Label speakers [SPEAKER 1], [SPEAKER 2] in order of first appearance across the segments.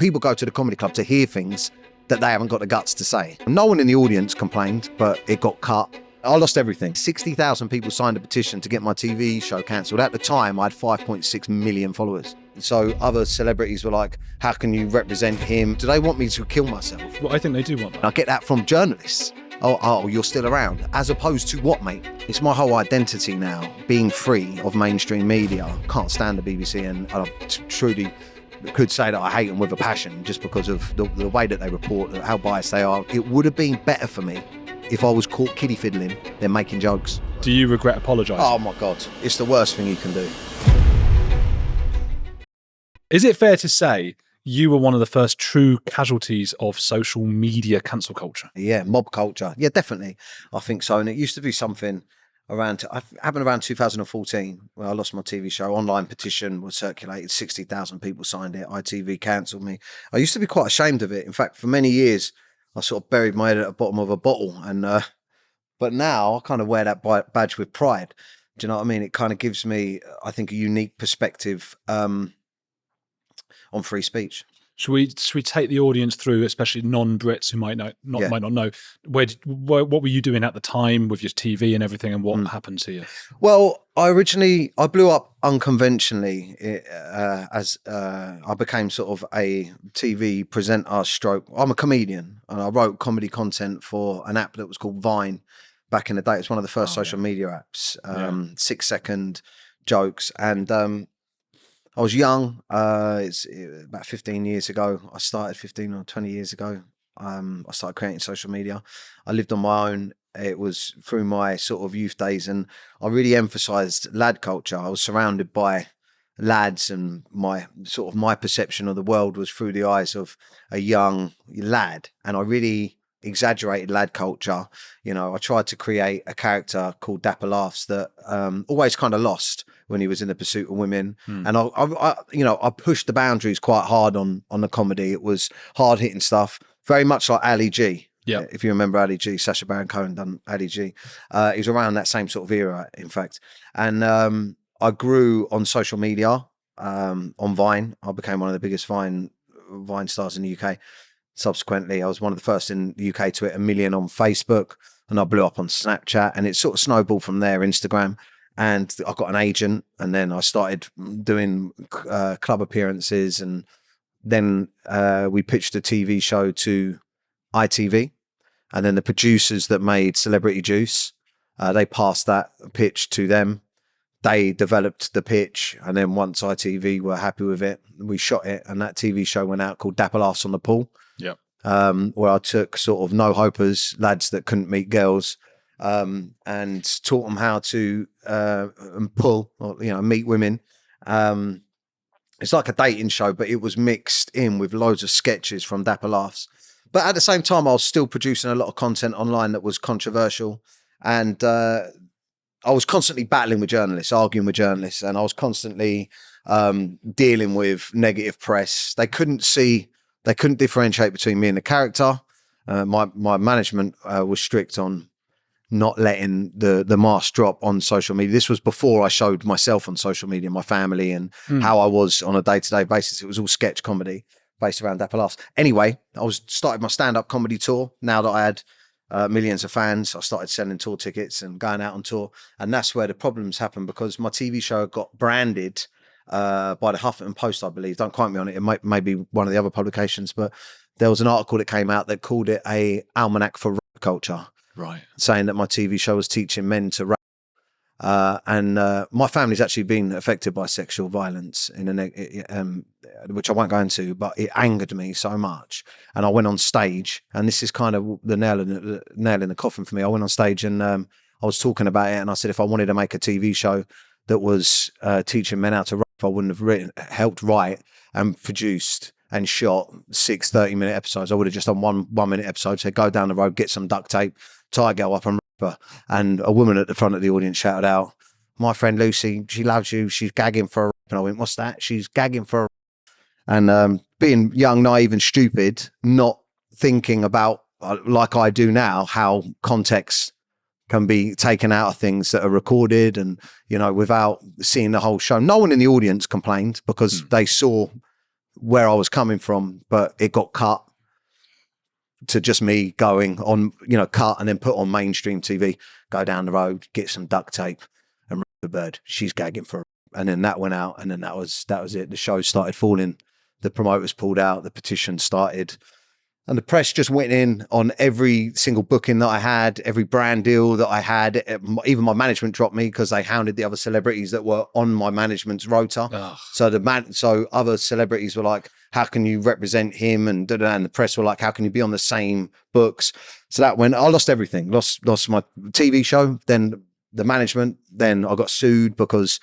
[SPEAKER 1] People go to the comedy club to hear things that they haven't got the guts to say. No one in the audience complained, but it got cut. I lost everything. 60,000 people signed a petition to get my TV show cancelled. At the time, I had 5.6 million followers. So other celebrities were like, how can you represent him? Do they want me to kill myself?
[SPEAKER 2] Well, I think they do want that.
[SPEAKER 1] I get that from journalists. Oh, you're still around. As opposed to what, mate? It's my whole identity now, being free of mainstream media. Can't stand the BBC, and I truly could say that I hate them with a passion just because of the way that they report, how biased they are. It would have been better for me if I was caught kiddie fiddling than making jokes.
[SPEAKER 2] Do you regret apologising?
[SPEAKER 1] Oh my God, it's the worst thing you can do.
[SPEAKER 2] Is it fair to say you were one of the first true casualties of social media cancel culture?
[SPEAKER 1] Yeah, mob culture. Yeah, definitely. I think so. And it used to be something happened around 2014 when I lost my TV show. Online petition was circulated, 60,000 people signed it. ITV cancelled me. I used to be quite ashamed of it. In fact, for many years, I sort of buried my head at the bottom of a bottle. But now I kind of wear that badge with pride. Do you know what I mean? It kind of gives me, I think, a unique perspective on free speech.
[SPEAKER 2] Should we take the audience through, especially non-Brits who might not know, what were you doing at the time with your TV and everything, and what happened to you?
[SPEAKER 1] Well, I blew up unconventionally as I became sort of a TV presenter stroke. I'm a comedian, and I wrote comedy content for an app that was called Vine back in the day. It's one of the first social media apps, 6-second jokes, and I was young. It's about 15 years ago. I started 15 or 20 years ago. I started creating social media. I lived on my own. It was through my sort of youth days, and I really emphasized lad culture. I was surrounded by lads, and my perception of the world was through the eyes of a young lad, and I really exaggerated lad culture. You know, I tried to create a character called Dapper Laughs that always kind of lost when he was in the pursuit of women. And I pushed the boundaries quite hard on the comedy. It was hard hitting stuff, very much like Ali G.
[SPEAKER 2] Yeah,
[SPEAKER 1] if you remember Ali G, Sacha Baron Cohen done Ali G. He was around that same sort of era, in fact. And I grew on social media, on Vine. I became one of the biggest Vine stars in the UK. Subsequently, I was one of the first in the UK to hit 1 million on Facebook, and I blew up on Snapchat, and it sort of snowballed from there, Instagram. And I got an agent, and then I started doing club appearances, and then we pitched a TV show to ITV, and then the producers that made Celebrity Juice, they passed that pitch to them. They developed the pitch, and then once ITV were happy with it, we shot it, and that TV show went out called Dapper Laughs on the Pool.
[SPEAKER 2] Yeah,
[SPEAKER 1] where I took sort of no-hopers, lads that couldn't meet girls, and taught them how to pull, or meet women. It's like a dating show, but it was mixed in with loads of sketches from Dapper Laughs. But at the same time, I was still producing a lot of content online that was controversial, and I was constantly battling with journalists, arguing with journalists, and I was constantly dealing with negative press. They couldn't differentiate between me and the character. My management was strict on not letting the mask drop on social media. This was before I showed myself on social media, my family, and how I was on a day-to-day basis. It was all sketch comedy based around Dapper Laughs. Anyway, I started my stand-up comedy tour. Now that I had millions of fans, I started selling tour tickets and going out on tour. And that's where the problems happened, because my TV show got branded by the Huffington Post, I believe. Don't quote me on it. It may be one of the other publications, but there was an article that came out that called it a almanac for rape culture.
[SPEAKER 2] Right.
[SPEAKER 1] Saying that my TV show was teaching men to rape. And my family's actually been affected by sexual violence, which I won't go into, but it angered me so much. And I went on stage, and this is kind of the nail in the coffin for me. I went on stage, and I was talking about it, and I said if I wanted to make a TV show that was teaching men how to rape, I wouldn't have helped write and produced and shot 6 30-minute episodes. I would have just done one 1-minute episode, said go down the road, get some duct tape, tie a girl up and rape her. And a woman at the front of the audience shouted out, my friend Lucy, she loves you, she's gagging for a rape. And I went, what's that? She's gagging for a rape. And being young, naive and stupid, not thinking about, like I do now, how context can be taken out of things that are recorded, and without seeing the whole show. No one in the audience complained, because they saw where I was coming from, but it got cut to just me going on, cut and then put on mainstream TV, go down the road, get some duct tape and the bird. She's gagging for her. And then that went out, and then that was it. The show started falling. The promoters pulled out, the petition started. And the press just went in on every single booking that I had, every brand deal that I had. Even my management dropped me because they hounded the other celebrities that were on my management's rota.
[SPEAKER 2] Ugh.
[SPEAKER 1] So other celebrities were like, "How can you represent him?" And the press were like, "How can you be on the same books?" So that went. I lost everything. Lost my TV show. Then the management. Then I got sued because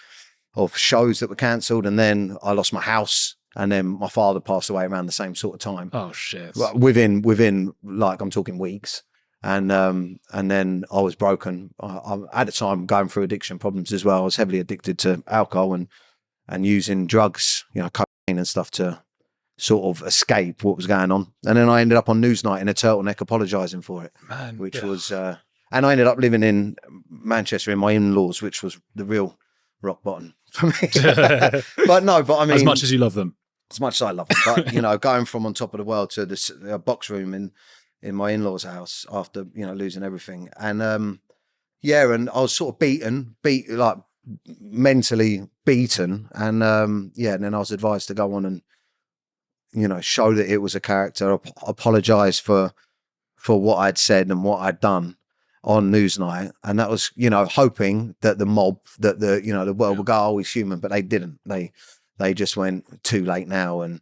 [SPEAKER 1] of shows that were cancelled, and then I lost my house. And then my father passed away around the same sort of time.
[SPEAKER 2] Oh shit!
[SPEAKER 1] Within like, I'm talking weeks, and then I was broken. I at the time going through addiction problems as well. I was heavily addicted to alcohol and using drugs, cocaine and stuff to sort of escape what was going on. And then I ended up on Newsnight in a turtleneck apologising for it, which was. And I ended up living in Manchester in my in-laws, which was the real rock bottom for me. but I mean,
[SPEAKER 2] as much as you love them.
[SPEAKER 1] As much as I love them, but going from on top of the world to this box room in my in-laws' house after losing everything, and and I was sort of beat like mentally beaten, and and then I was advised to go on and show that it was a character, apologise for what I'd said and what I'd done on Newsnight, and that was hoping that the mob, that the world would go, "Oh, he's human," but they didn't. They just went, "Too late now," and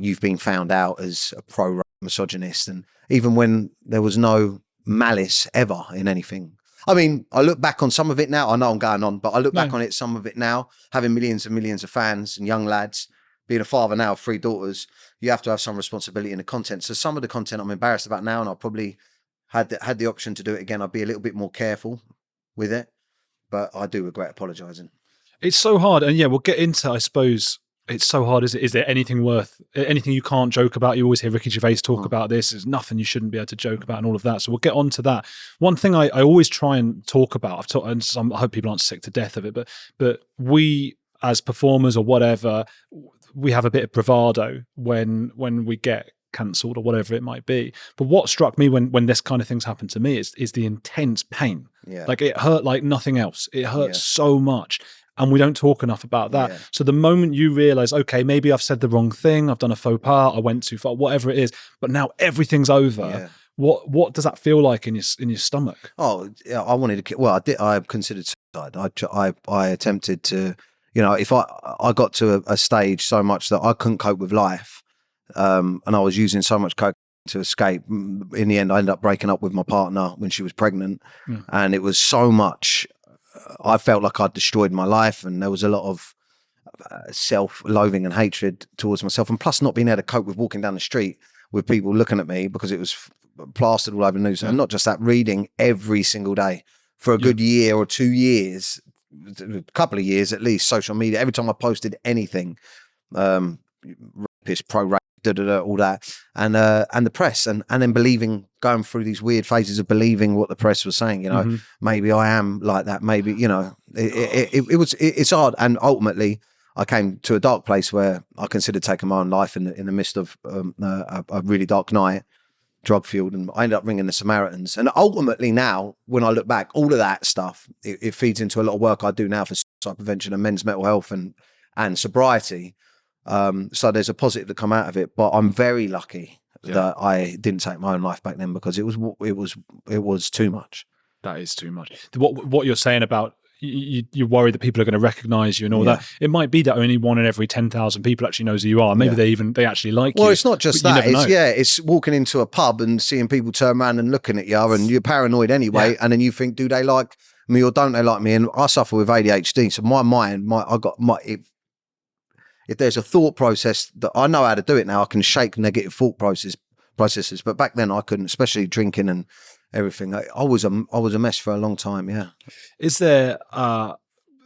[SPEAKER 1] you've been found out as a pro-misogynist. And even when there was no malice ever in anything. I mean, I look back on some of it now. I know I'm going on, but I look back on some of it now, having millions and millions of fans and young lads, being a father now of 3 daughters, you have to have some responsibility in the content. So some of the content I'm embarrassed about now, and I probably had the option to do it again, I'd be a little bit more careful with it. But I do regret apologising.
[SPEAKER 2] It's so hard, and we'll get into. I suppose it's so hard. Is there anything you can't joke about? You always hear Ricky Gervais talk about this. There's nothing you shouldn't be able to joke about, and all of that. So we'll get on to that. One thing I always try and talk about. And I hope people aren't sick to death of it, but we as performers or whatever, we have a bit of bravado when we get cancelled or whatever it might be. But what struck me when this kind of things happen to me is the intense pain.
[SPEAKER 1] Yeah.
[SPEAKER 2] Like it hurt like nothing else. It hurt so much. And we don't talk enough about that. Yeah. So the moment you realize, okay, maybe I've said the wrong thing, I've done a faux pas, I went too far, whatever it is, but now everything's over. Yeah. What does that feel like in your stomach? Oh,
[SPEAKER 1] yeah, I wanted to. Well, I considered suicide. I attempted to. If I got to a stage so much that I couldn't cope with life, and I was using so much coke to escape. In the end, I ended up breaking up with my partner when she was pregnant, and it was so much. I felt like I'd destroyed my life, and there was a lot of self-loathing and hatred towards myself, and plus not being able to cope with walking down the street with people looking at me because it was plastered all over the news. And not just that, reading every single day for a good year or 2 years, a couple of years at least, social media. Every time I posted anything, rapist, pro-rape, all that, and the press, and then going through these weird phases of believing what the press was saying. Maybe I am like that. Maybe it's hard, and ultimately I came to a dark place where I considered taking my own life in the midst of a really dark night, drug fueled, and I ended up ringing the Samaritans. And ultimately now, when I look back, all of that stuff it feeds into a lot of work I do now for suicide prevention and men's mental health and sobriety. So there's a positive to come out of it, but I'm very lucky that I didn't take my own life back then, because it was too much.
[SPEAKER 2] That is too much. What you're saying about you're worried that people are going to recognize you and all that. It might be that only 1 in every 10,000 people actually knows who you are. Maybe they actually like you.
[SPEAKER 1] Well, it's not just that. It's walking into a pub and seeing people turn around and looking at you, and you're paranoid anyway. And then you think, do they like me or don't they like me? And I suffer with ADHD, so my mind, if there's a thought process that I know how to do it now, I can shake negative thought processes. But back then I couldn't, especially drinking and everything. I was a mess for a long time. Yeah.
[SPEAKER 2] Is there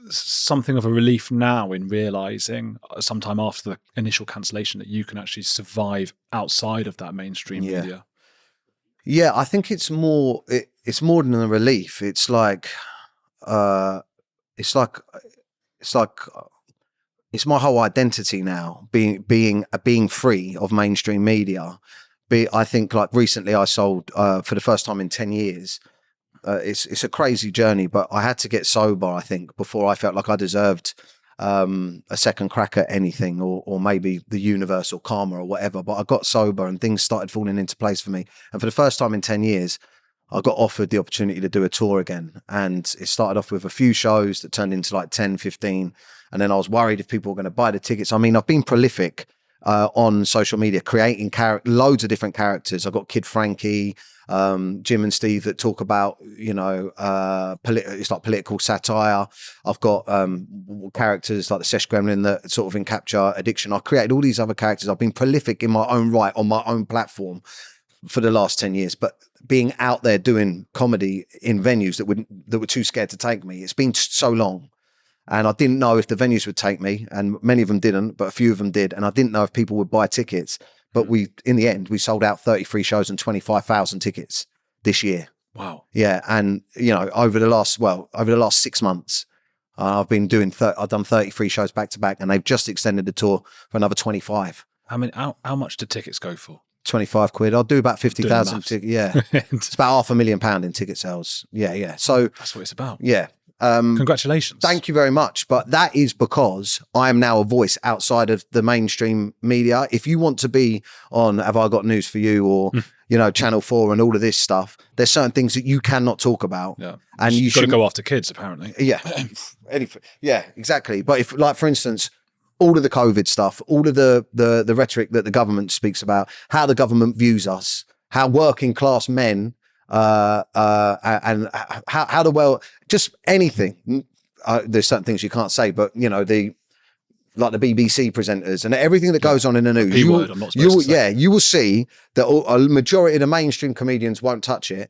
[SPEAKER 2] something of a relief now in realizing sometime after the initial cancellation that you can actually survive outside of that mainstream media?
[SPEAKER 1] Yeah, I think it's more than a relief. It's like it's my whole identity now, being free of mainstream media. I think like recently I sold for the first time in 10 years. It's a crazy journey, but I had to get sober, I think, before I felt like I deserved a second crack at anything, or maybe the universe or karma or whatever. But I got sober and things started falling into place for me. And for the first time in 10 years, I got offered the opportunity to do a tour again. And it started off with a few shows that turned into like 10, 15. And then I was worried if people were going to buy the tickets. I mean, I've been prolific on social media, creating loads of different characters. I've got Kid Frankie, Jim and Steve that talk about, you know, it's like political satire. I've got characters like the Sesh Gremlin that sort of encapture addiction. I created all these other characters. I've been prolific in my own right on my own platform for the last 10 years, but being out there doing comedy in venues that were too scared to take me, it's been so long. And I didn't know if the venues would take me, and many of them didn't, but a few of them did. And I didn't know if people would buy tickets. But in the end, we sold out 33 shows and 25,000 tickets this year.
[SPEAKER 2] Wow.
[SPEAKER 1] Yeah. And, you know, over the last 6 months, I've been doing, I've done 33 shows back to back, and they've just extended the tour for another 25.
[SPEAKER 2] How much do tickets go for?
[SPEAKER 1] 25 quid. I'll do about 50,000. Yeah. It's about £500,000 in ticket sales. Yeah. So
[SPEAKER 2] that's what it's about.
[SPEAKER 1] Yeah.
[SPEAKER 2] Congratulations.
[SPEAKER 1] Thank you very much. But that is because I am now a voice outside of the mainstream media. If you want to be on Have I Got News For You, or, you know, Channel 4 and all of this stuff, there's certain things that you cannot talk about.
[SPEAKER 2] Yeah.
[SPEAKER 1] And
[SPEAKER 2] you've got to go after kids, apparently.
[SPEAKER 1] Yeah. Yeah, exactly. But if, like, for instance, all of the COVID stuff, all of the rhetoric that the government speaks about, how the government views us, how working class men and how the world, just anything. There's certain things you can't say, but you know, like the BBC presenters and everything that goes on in the news. You will see that a majority of the mainstream comedians won't touch it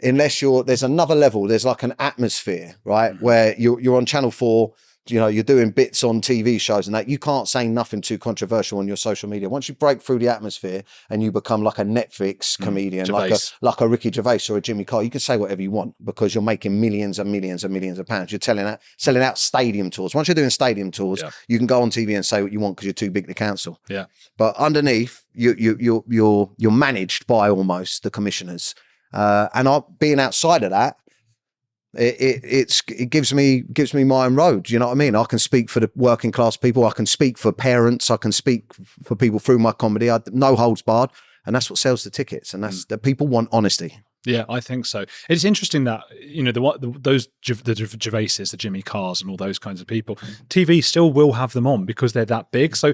[SPEAKER 1] unless there's another level. There's like an atmosphere, right, where you're on Channel 4. You know, you're doing bits on TV shows and that you can't say nothing too controversial on your social media. Once you break through the atmosphere and you become like a Netflix comedian, like a Ricky Gervais or a Jimmy Carr, you can say whatever you want because you're making millions and millions and millions of pounds. You're selling out stadium tours. Once you're doing stadium tours, you can go on TV and say what you want because you're too big to cancel.
[SPEAKER 2] Yeah.
[SPEAKER 1] But underneath, you're managed by almost the commissioners. And being outside of that, it gives me my own road. You know what I mean? I can speak for the working class people. I can speak for parents. I can speak for people through my comedy. No holds barred, and that's what sells the tickets. And that's that people want honesty.
[SPEAKER 2] Yeah, I think so. It's interesting that, you know, the Gervaises, the Jimmy Carrs and all those kinds of people, TV still will have them on because they're that big. So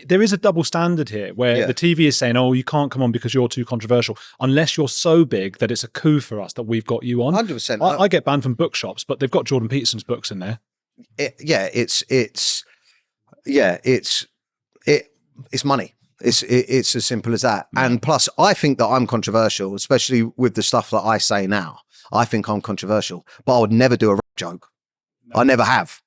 [SPEAKER 2] there is a double standard here where the TV is saying, oh, you can't come on because you're too controversial unless you're so big that it's a coup for us that we've got you on.
[SPEAKER 1] 100%.
[SPEAKER 2] I get banned from bookshops, but they've got Jordan Peterson's books in there.
[SPEAKER 1] It's money. It's as simple as that. Yeah. And plus, I think that I'm controversial, especially with the stuff that I say now. I think I'm controversial, but I would never do a rape joke. No. I never have.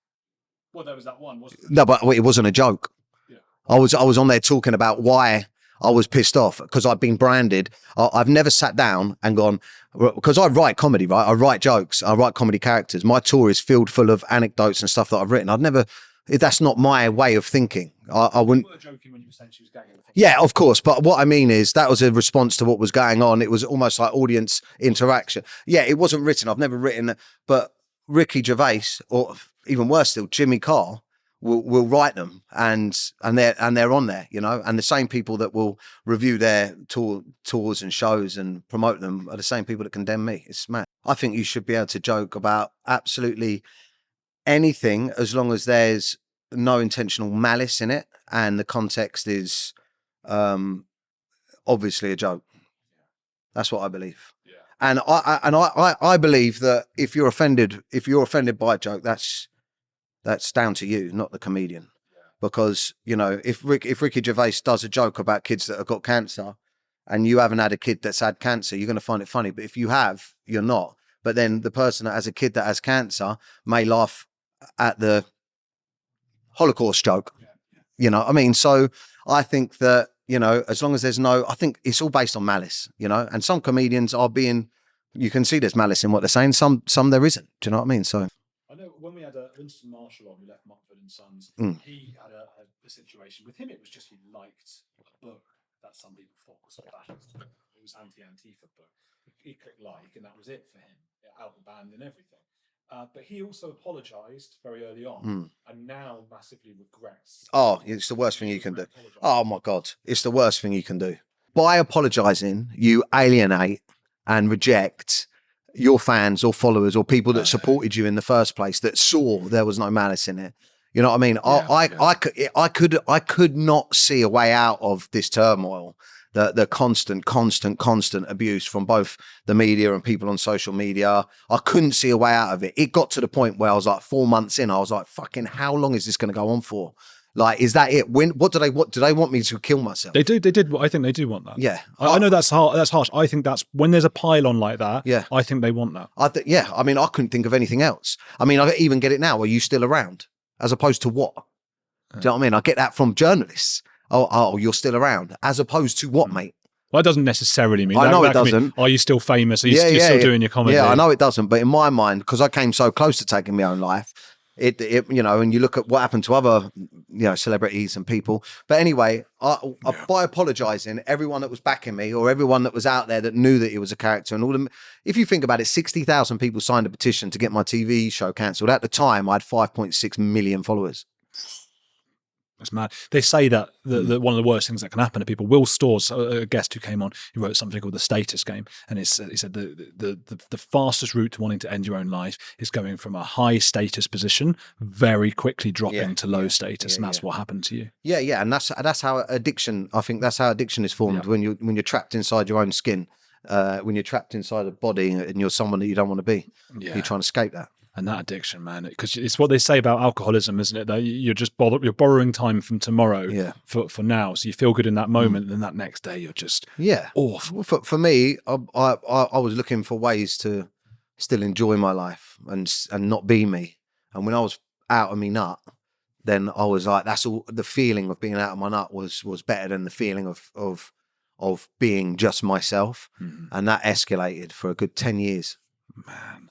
[SPEAKER 2] Well, there was that one, wasn't it?
[SPEAKER 1] No, but it wasn't a joke. Yeah. I was on there talking about why I was pissed off because I've been branded. I've never sat down and gone, because I write comedy, right? I write jokes. I write comedy characters. My tour is filled full of anecdotes and stuff that I've written. That's not my way of thinking. I wouldn't. You were joking when you were saying she was gay. Yeah, of course. But what I mean is that was a response to what was going on. It was almost like audience interaction. Yeah, it wasn't written. I've never written it. But Ricky Gervais, or even worse still, Jimmy Carr, will write them, and they're on there, you know. And the same people that will review their tours and shows and promote them are the same people that condemn me. It's mad. I think you should be able to joke about absolutely anything as long as there's no intentional malice in it and the context is obviously a joke. That's what I believe. Yeah. And I believe that if you're offended by a joke, that's down to you, not the comedian. Yeah. Because, you know, if Ricky Gervais does a joke about kids that have got cancer and you haven't had a kid that's had cancer, you're going to find it funny. But if you have, you're not. But then the person that has a kid that has cancer may laugh at the Holocaust joke. Yeah. You know, I mean, so I think that, you know, as long as there's I think it's all based on malice, you know, and some comedians you can see there's malice in what they're saying. Some there isn't. Do you know what I mean? So
[SPEAKER 2] I know when we had a Winston Marshall on, who left Mumford and Sons,
[SPEAKER 1] Mm.
[SPEAKER 2] he had a situation with him. It was just he liked a book that some people thought was a fascist book. It was anti-Antifa book. He clicked like, and that was it for him. Out the band and everything. But he also apologised very early on, and now massively regrets.
[SPEAKER 1] Oh, it's the worst thing you can do. Oh my God, it's the worst thing you can do. By apologising, you alienate and reject your fans or followers or people that supported you in the first place, that saw there was no malice in it. You know what I mean? I could not see a way out of this turmoil. The constant abuse from both the media and people on social media. I couldn't see a way out of it. It got to the point where I was like 4 months in, I was like, fucking, how long is this going to go on for? Like, is that it? What do they want me to kill myself?
[SPEAKER 2] They did. I think they do want that.
[SPEAKER 1] Yeah.
[SPEAKER 2] I know that's harsh. I think that's when there's a pile-on like that.
[SPEAKER 1] Yeah.
[SPEAKER 2] I think they want that.
[SPEAKER 1] I mean, I couldn't think of anything else. I mean, I even get it now. Are you still around? As opposed to what? Do you know what I mean? I get that from journalists. Oh, you're still around. As opposed to what, mate?
[SPEAKER 2] Well, it doesn't necessarily mean.
[SPEAKER 1] I know it doesn't.
[SPEAKER 2] Are you still famous? Are you still doing your comedy?
[SPEAKER 1] Yeah, I know it doesn't. But in my mind, because I came so close to taking my own life, it you know, and you look at what happened to other, you know, celebrities and people. But anyway, by apologising, everyone that was backing me or everyone that was out there that knew that it was a character and all them, if you think about it, 60,000 people signed a petition to get my TV show cancelled. At the time, I had 5.6 million followers.
[SPEAKER 2] That's mad. They say that one of the worst things that can happen to people. Will Storrs, a guest who came on, he wrote something called The Status Game, and he said the fastest route to wanting to end your own life is going from a high status position very quickly dropping to low status, and that's what happened to you. Yeah,
[SPEAKER 1] and that's how addiction. I think that's how addiction is formed when you're trapped inside your own skin, when you're trapped inside a body and you're someone that you don't want to be. Yeah. You're trying to escape that.
[SPEAKER 2] And that addiction, man, because it's what they say about alcoholism, isn't it? That you're just you're borrowing time from tomorrow for now. So you feel good in that moment, and then that next day you're just awful.
[SPEAKER 1] For me, I was looking for ways to still enjoy my life and not be me. And when I was out of me nut, then I was like, that's all. The feeling of being out of my nut was better than the feeling of being just myself, and that escalated for a good 10 years.
[SPEAKER 2] Man.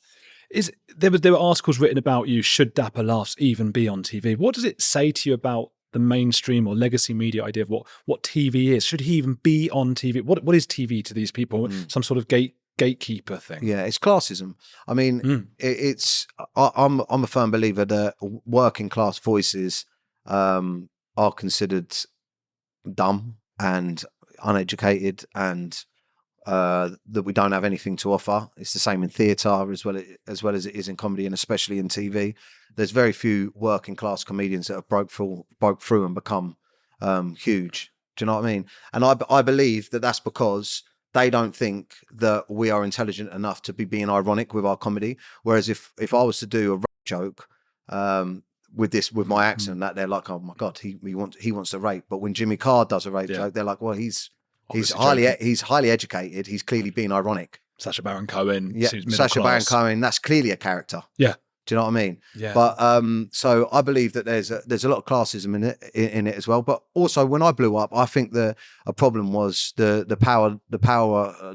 [SPEAKER 2] There were articles written about you. Should Dapper Laughs even be on TV? What does it say to you about the mainstream or legacy media idea of what TV is? Should he even be on TV? What is TV to these people? Some sort of gatekeeper thing?
[SPEAKER 1] Yeah, it's classism. I mean, I'm a firm believer that working class voices are considered dumb and uneducated and that we don't have anything to offer. It's the same in theatre as well as it is in comedy, and especially in TV. There's very few working class comedians that have broke through and become huge. Do you know what I mean? And I believe that that's because they don't think that we are intelligent enough to be being ironic with our comedy. Whereas if I was to do a rape joke with my accent, that they're like, oh my God, he wants to rape. But when Jimmy Carr does a rape joke, they're like, well, he's highly educated. He's clearly being ironic.
[SPEAKER 2] Sacha Baron Cohen.
[SPEAKER 1] Yeah, Sacha Baron Cohen. That's clearly a character.
[SPEAKER 2] Yeah.
[SPEAKER 1] Do you know what I mean?
[SPEAKER 2] Yeah.
[SPEAKER 1] But so I believe that there's a lot of classism in it as well. But also when I blew up, I think a problem was the power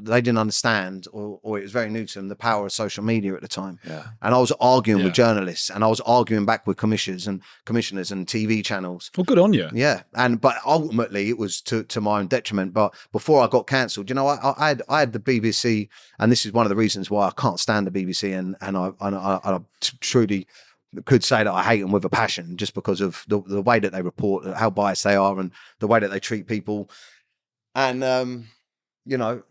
[SPEAKER 1] they didn't understand, or it was very new to them, the power of social media at the time.
[SPEAKER 2] Yeah.
[SPEAKER 1] And I was arguing with journalists, and I was arguing back with commissioners and TV channels.
[SPEAKER 2] Well, good on you.
[SPEAKER 1] Yeah. But ultimately it was to my own detriment. But before I got cancelled, you know, I had the BBC, and this is one of the reasons why I can't stand the BBC, and I truly could say that I hate them with a passion, just because of the way that they report, how biased they are, and the way that they treat people. And you know,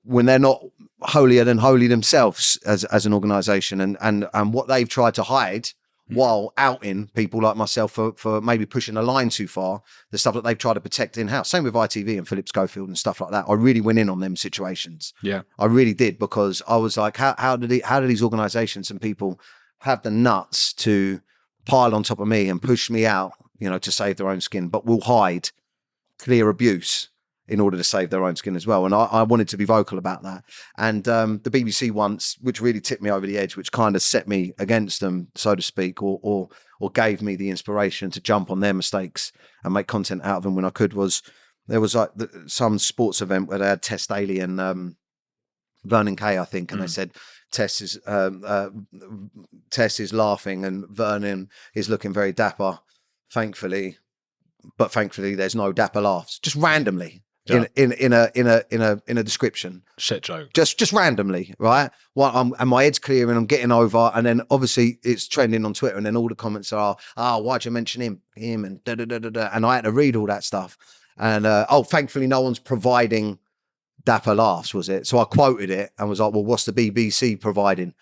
[SPEAKER 1] when they're not holier than holy themselves as an organisation, and what they've tried to hide while outing people like myself for maybe pushing the line too far, the stuff that they've tried to protect in-house. Same with ITV and Philip Schofield and stuff like that. I really went in on them situations.
[SPEAKER 2] Yeah,
[SPEAKER 1] I really did, because I was like, how do these organisations and people have the nuts to pile on top of me and push me out, you know, to save their own skin, but will hide clear abuse in order to save their own skin as well. And I wanted to be vocal about that. And the BBC once, which really tipped me over the edge, which kind of set me against them, so to speak, or gave me the inspiration to jump on their mistakes and make content out of them when I could, was there was like some sports event where they had Test Daly and Vernon Kay, I think, and they said, Tess is laughing and Vernon is looking very dapper. Thankfully, there's no Dapper Laughs. Just randomly in a description.
[SPEAKER 2] Shit joke.
[SPEAKER 1] Just randomly, right? And my head's clear and I'm getting over, and then obviously it's trending on Twitter, and then all the comments are, why'd you mention him and da da da da da, and I had to read all that stuff. And thankfully no one's providing Dapper Laughs, was it? So I quoted it and was like, well, what's the BBC providing?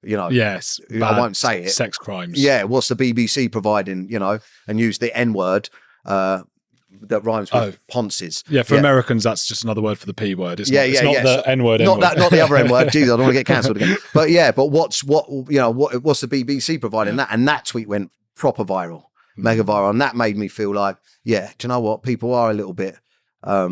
[SPEAKER 1] You know,
[SPEAKER 2] yes,
[SPEAKER 1] I won't say it.
[SPEAKER 2] Sex crimes.
[SPEAKER 1] Yeah, what's the BBC providing? You know, and use the N word that rhymes with Ponces.
[SPEAKER 2] Yeah, for Americans, that's just another word for the P word. It's not the N word.
[SPEAKER 1] Not the other N word. Jeez, I don't want to get cancelled again. But what's the BBC providing that? And that tweet went proper viral, mega viral, and that made me feel like, do you know what? People are a little bit. A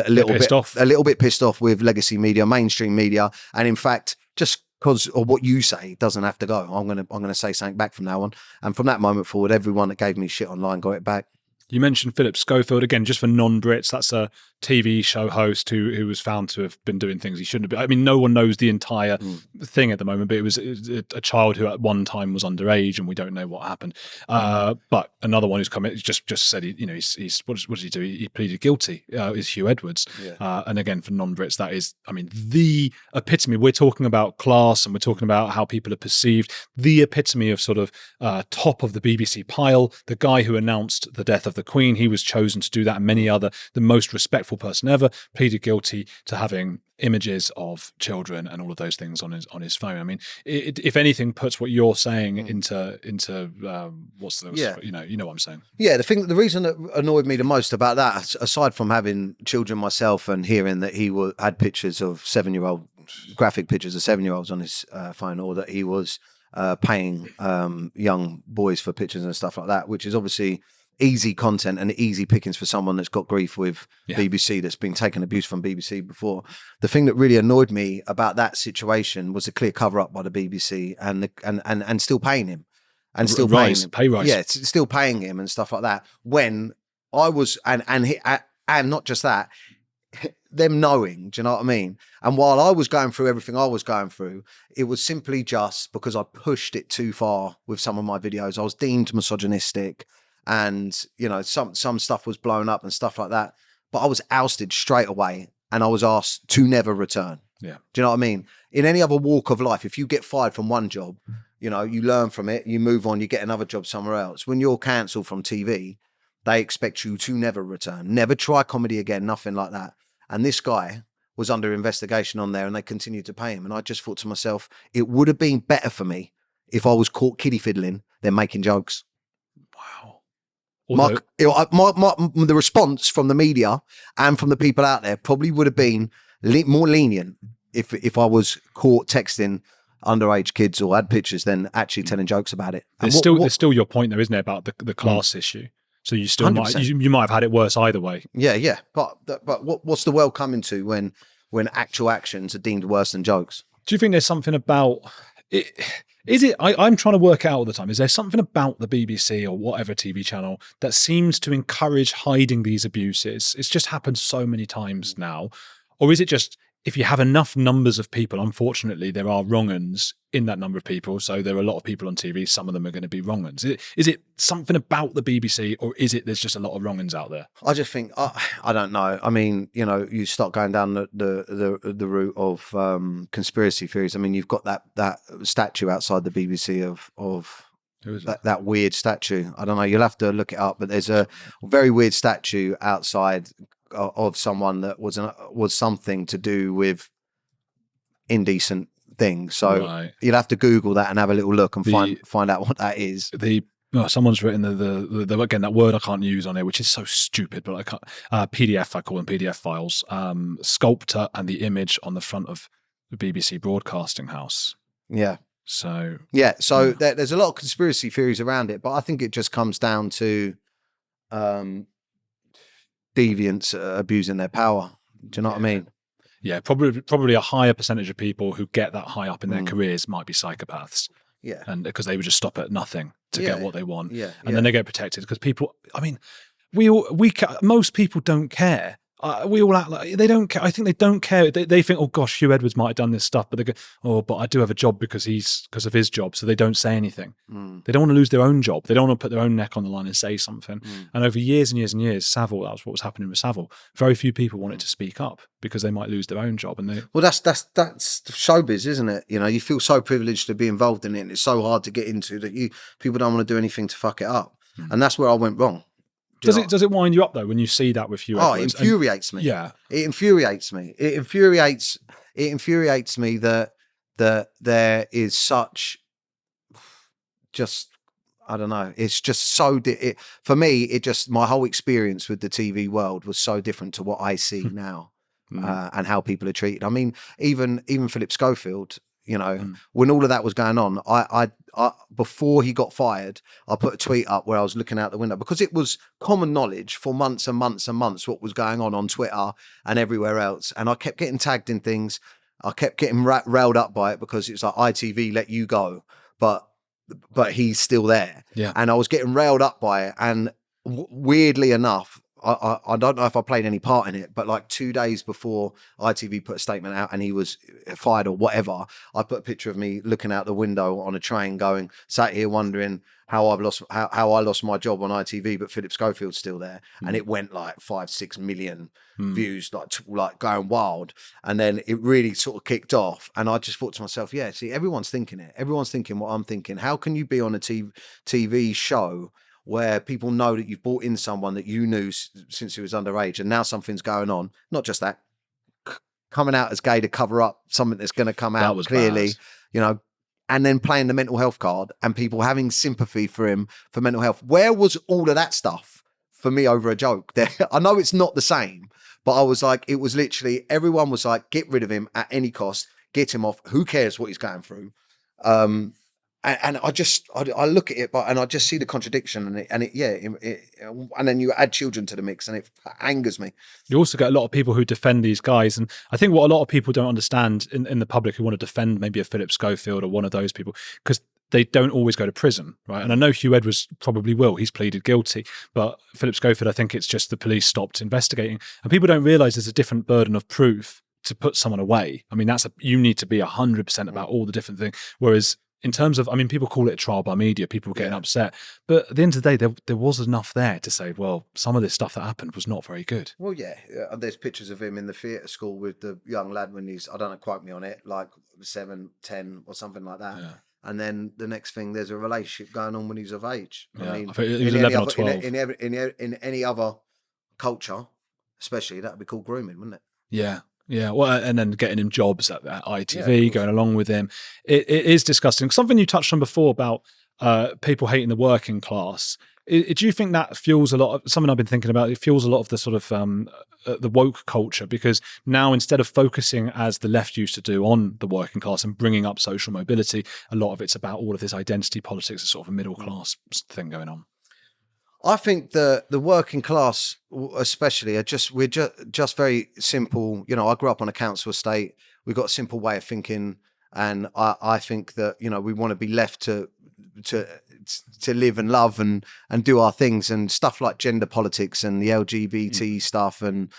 [SPEAKER 1] little bit pissed off with legacy media, mainstream media, and in fact, just because of what you say doesn't have to go. I'm gonna say something back from now on, and from that moment forward, everyone that gave me shit online got it back.
[SPEAKER 2] You mentioned Philip Schofield again, just for non-Brits. That's a TV show host who was found to have been doing things he shouldn't have been. I mean, no one knows the entire thing at the moment, but it was a child who at one time was underage, and we don't know what happened. But another one who's come in just said he's what did he do? He pleaded guilty. Is Hugh Edwards, and again for non-Brits, that is, I mean, the epitome. We're talking about class, and we're talking about how people are perceived. The epitome of sort of top of the BBC pile. The guy who announced the death of the Queen, he was chosen to do that, and many other, the most respectful person ever, pleaded guilty to having images of children and all of those things on his phone. I mean, it if anything puts what you're saying into what's the you know what I'm saying.
[SPEAKER 1] Yeah, the reason that annoyed me the most about that, aside from having children myself and hearing that he had pictures of 7-year-old graphic pictures of 7-year-olds on his phone, or that he was paying young boys for pictures and stuff like that, which is obviously easy content and easy pickings for someone that's got grief with BBC, that's been taken abuse from BBC before. The thing that really annoyed me about that situation was a clear cover up by the BBC and still paying him and still paying him.
[SPEAKER 2] Pay rise.
[SPEAKER 1] Yeah, still paying him and stuff like that. When I was and not just that, them knowing, do you know what I mean? And while I was going through everything I was going through, it was simply just because I pushed it too far with some of my videos. I was deemed misogynistic. And, you know, some stuff was blown up and stuff like that. But I was ousted straight away and I was asked to never return.
[SPEAKER 2] Yeah.
[SPEAKER 1] Do you know what I mean? In any other walk of life, if you get fired from one job, you know, you learn from it, you move on, you get another job somewhere else. When you're cancelled from TV, they expect you to never return, never try comedy again, nothing like that. And this guy was under investigation on there and they continued to pay him. And I just thought to myself, it would have been better for me if I was caught kiddie fiddling than making jokes.
[SPEAKER 2] Wow.
[SPEAKER 1] The response from the media and from the people out there probably would have been more lenient if I was caught texting underage kids or had pictures than actually telling jokes about it.
[SPEAKER 2] There's still your point though, isn't it, about the class issue? So you still might have had it worse either way. Yeah.
[SPEAKER 1] But what's the world coming to when actual actions are deemed worse than jokes?
[SPEAKER 2] Do you think there's something about it? Is it? I'm trying to work out all the time. Is there something about the BBC or whatever TV channel that seems to encourage hiding these abuses? It's just happened so many times now. Or is it just, if you have enough numbers of people, unfortunately, there are wrong-uns in that number of people. So there are a lot of people on TV. Some of them are going to be wrong-uns. Is it something about the BBC, or is it there's just a lot of wrong-uns out there?
[SPEAKER 1] I just think, I don't know. I mean, you know, you start going down the route of conspiracy theories. I mean, you've got that statue outside the BBC of that weird statue. I don't know. You'll have to look it up. But there's a very weird statue outside of someone that was something to do with indecent things. So you'll have to Google that and have a little look and find out what that is.
[SPEAKER 2] Someone's written the again, that word I can't use on it, which is so stupid, but I can't. PDF, I call them PDF files. Sculptor and the image on the front of the BBC Broadcasting House.
[SPEAKER 1] Yeah.
[SPEAKER 2] So
[SPEAKER 1] there's a lot of conspiracy theories around it, but I think it just comes down to deviants abusing their power. Do you know what I mean?
[SPEAKER 2] Yeah, probably a higher percentage of people who get that high up in their careers might be psychopaths.
[SPEAKER 1] Yeah,
[SPEAKER 2] and because they would just stop at nothing to get what they want.
[SPEAKER 1] Yeah,
[SPEAKER 2] and then they get protected because people. I mean, most people don't care. we all act like they don't care. I think they don't care. They think, oh gosh, Hugh Edwards might have done this stuff, but they go, oh, but I do have a job because of his job, so they don't say anything. They don't want to lose their own job. They don't want to put their own neck on the line and say something. And over years and years and years, Savile, that was what was happening with Savile. Very few people wanted to speak up because they might lose their own job. And
[SPEAKER 1] well, that's showbiz, isn't it? You know, you feel so privileged to be involved in it, and it's so hard to get into that people don't want to do anything to fuck it up, and that's where I went wrong.
[SPEAKER 2] Does it wind you up though when you see that with Hugh Edwards?
[SPEAKER 1] It infuriates me.
[SPEAKER 2] Yeah,
[SPEAKER 1] it infuriates me. It infuriates me that there is such just, I don't know. It's just so for me. It just, my whole experience with the TV world was so different to what I see now, and how people are treated. I mean, even Philip Schofield. You know, when all of that was going on, I before he got fired, I put a tweet up where I was looking out the window because it was common knowledge for months and months and months what was going on Twitter and everywhere else. And I kept getting tagged in things. I kept getting railed up by it because it's like ITV let you go, but he's still there.
[SPEAKER 2] Yeah.
[SPEAKER 1] And I was getting railed up by it. And weirdly enough, I don't know if I played any part in it, but like 2 days before ITV put a statement out and he was fired or whatever, I put a picture of me looking out the window on a train sat here wondering how I lost my job on ITV, but Philip Schofield's still there. And it went like 5-6 million views, like going wild. And then it really sort of kicked off. And I just thought to myself, yeah, see, everyone's thinking it. Everyone's thinking what I'm thinking. How can you be on a TV show where people know that you've brought in someone that you knew since he was underage, and now something's going on, not just that, coming out as gay to cover up something that's going to come out clearly, bad. You know, and then playing the mental health card and people having sympathy for him for mental health. Where was all of that stuff for me over a joke? I know it's not the same, but I was like, it was literally, everyone was like, get rid of him at any cost, get him off. Who cares what he's going through? And I look at it, and I just see the contradiction, and then you add children to the mix, and it angers me.
[SPEAKER 2] You also get a lot of people who defend these guys, and I think what a lot of people don't understand in the public who want to defend maybe a Philip Schofield or one of those people, because they don't always go to prison, right? And I know Hugh Edwards probably will. He's pleaded guilty, but Philip Schofield, I think it's just the police stopped investigating, and people don't realise there's a different burden of proof to put someone away. I mean, you need to be 100% about all the different things, whereas in terms of, I mean, people call it a trial by media, people were getting upset. But at the end of the day, there was enough there to say, well, some of this stuff that happened was not very good.
[SPEAKER 1] Well, yeah. There's pictures of him in the theatre school with the young lad when he's, I don't know, quote me on it, like 7, 10 or something like that. Yeah. And then the next thing, there's a relationship going on when he's of age.
[SPEAKER 2] Yeah.
[SPEAKER 1] I mean,
[SPEAKER 2] he was 11 or 12.
[SPEAKER 1] In any other culture, especially, that would be called grooming, wouldn't it?
[SPEAKER 2] Yeah. Yeah, well, and then getting him jobs at ITV, going along with him. It is disgusting. Something you touched on before about people hating the working class. Do you think that fuels a lot of, something I've been thinking about, it fuels a lot of the sort of the woke culture? Because now, instead of focusing as the left used to do on the working class and bringing up social mobility, a lot of it's about all of this identity politics, a sort of a middle class thing going on.
[SPEAKER 1] I think the working class, especially, we're just very simple. You know, I grew up on a council estate. We've got a simple way of thinking, and I think that, you know, we want to be left to live and love and do our things, and stuff like gender politics and the LGBT stuff, and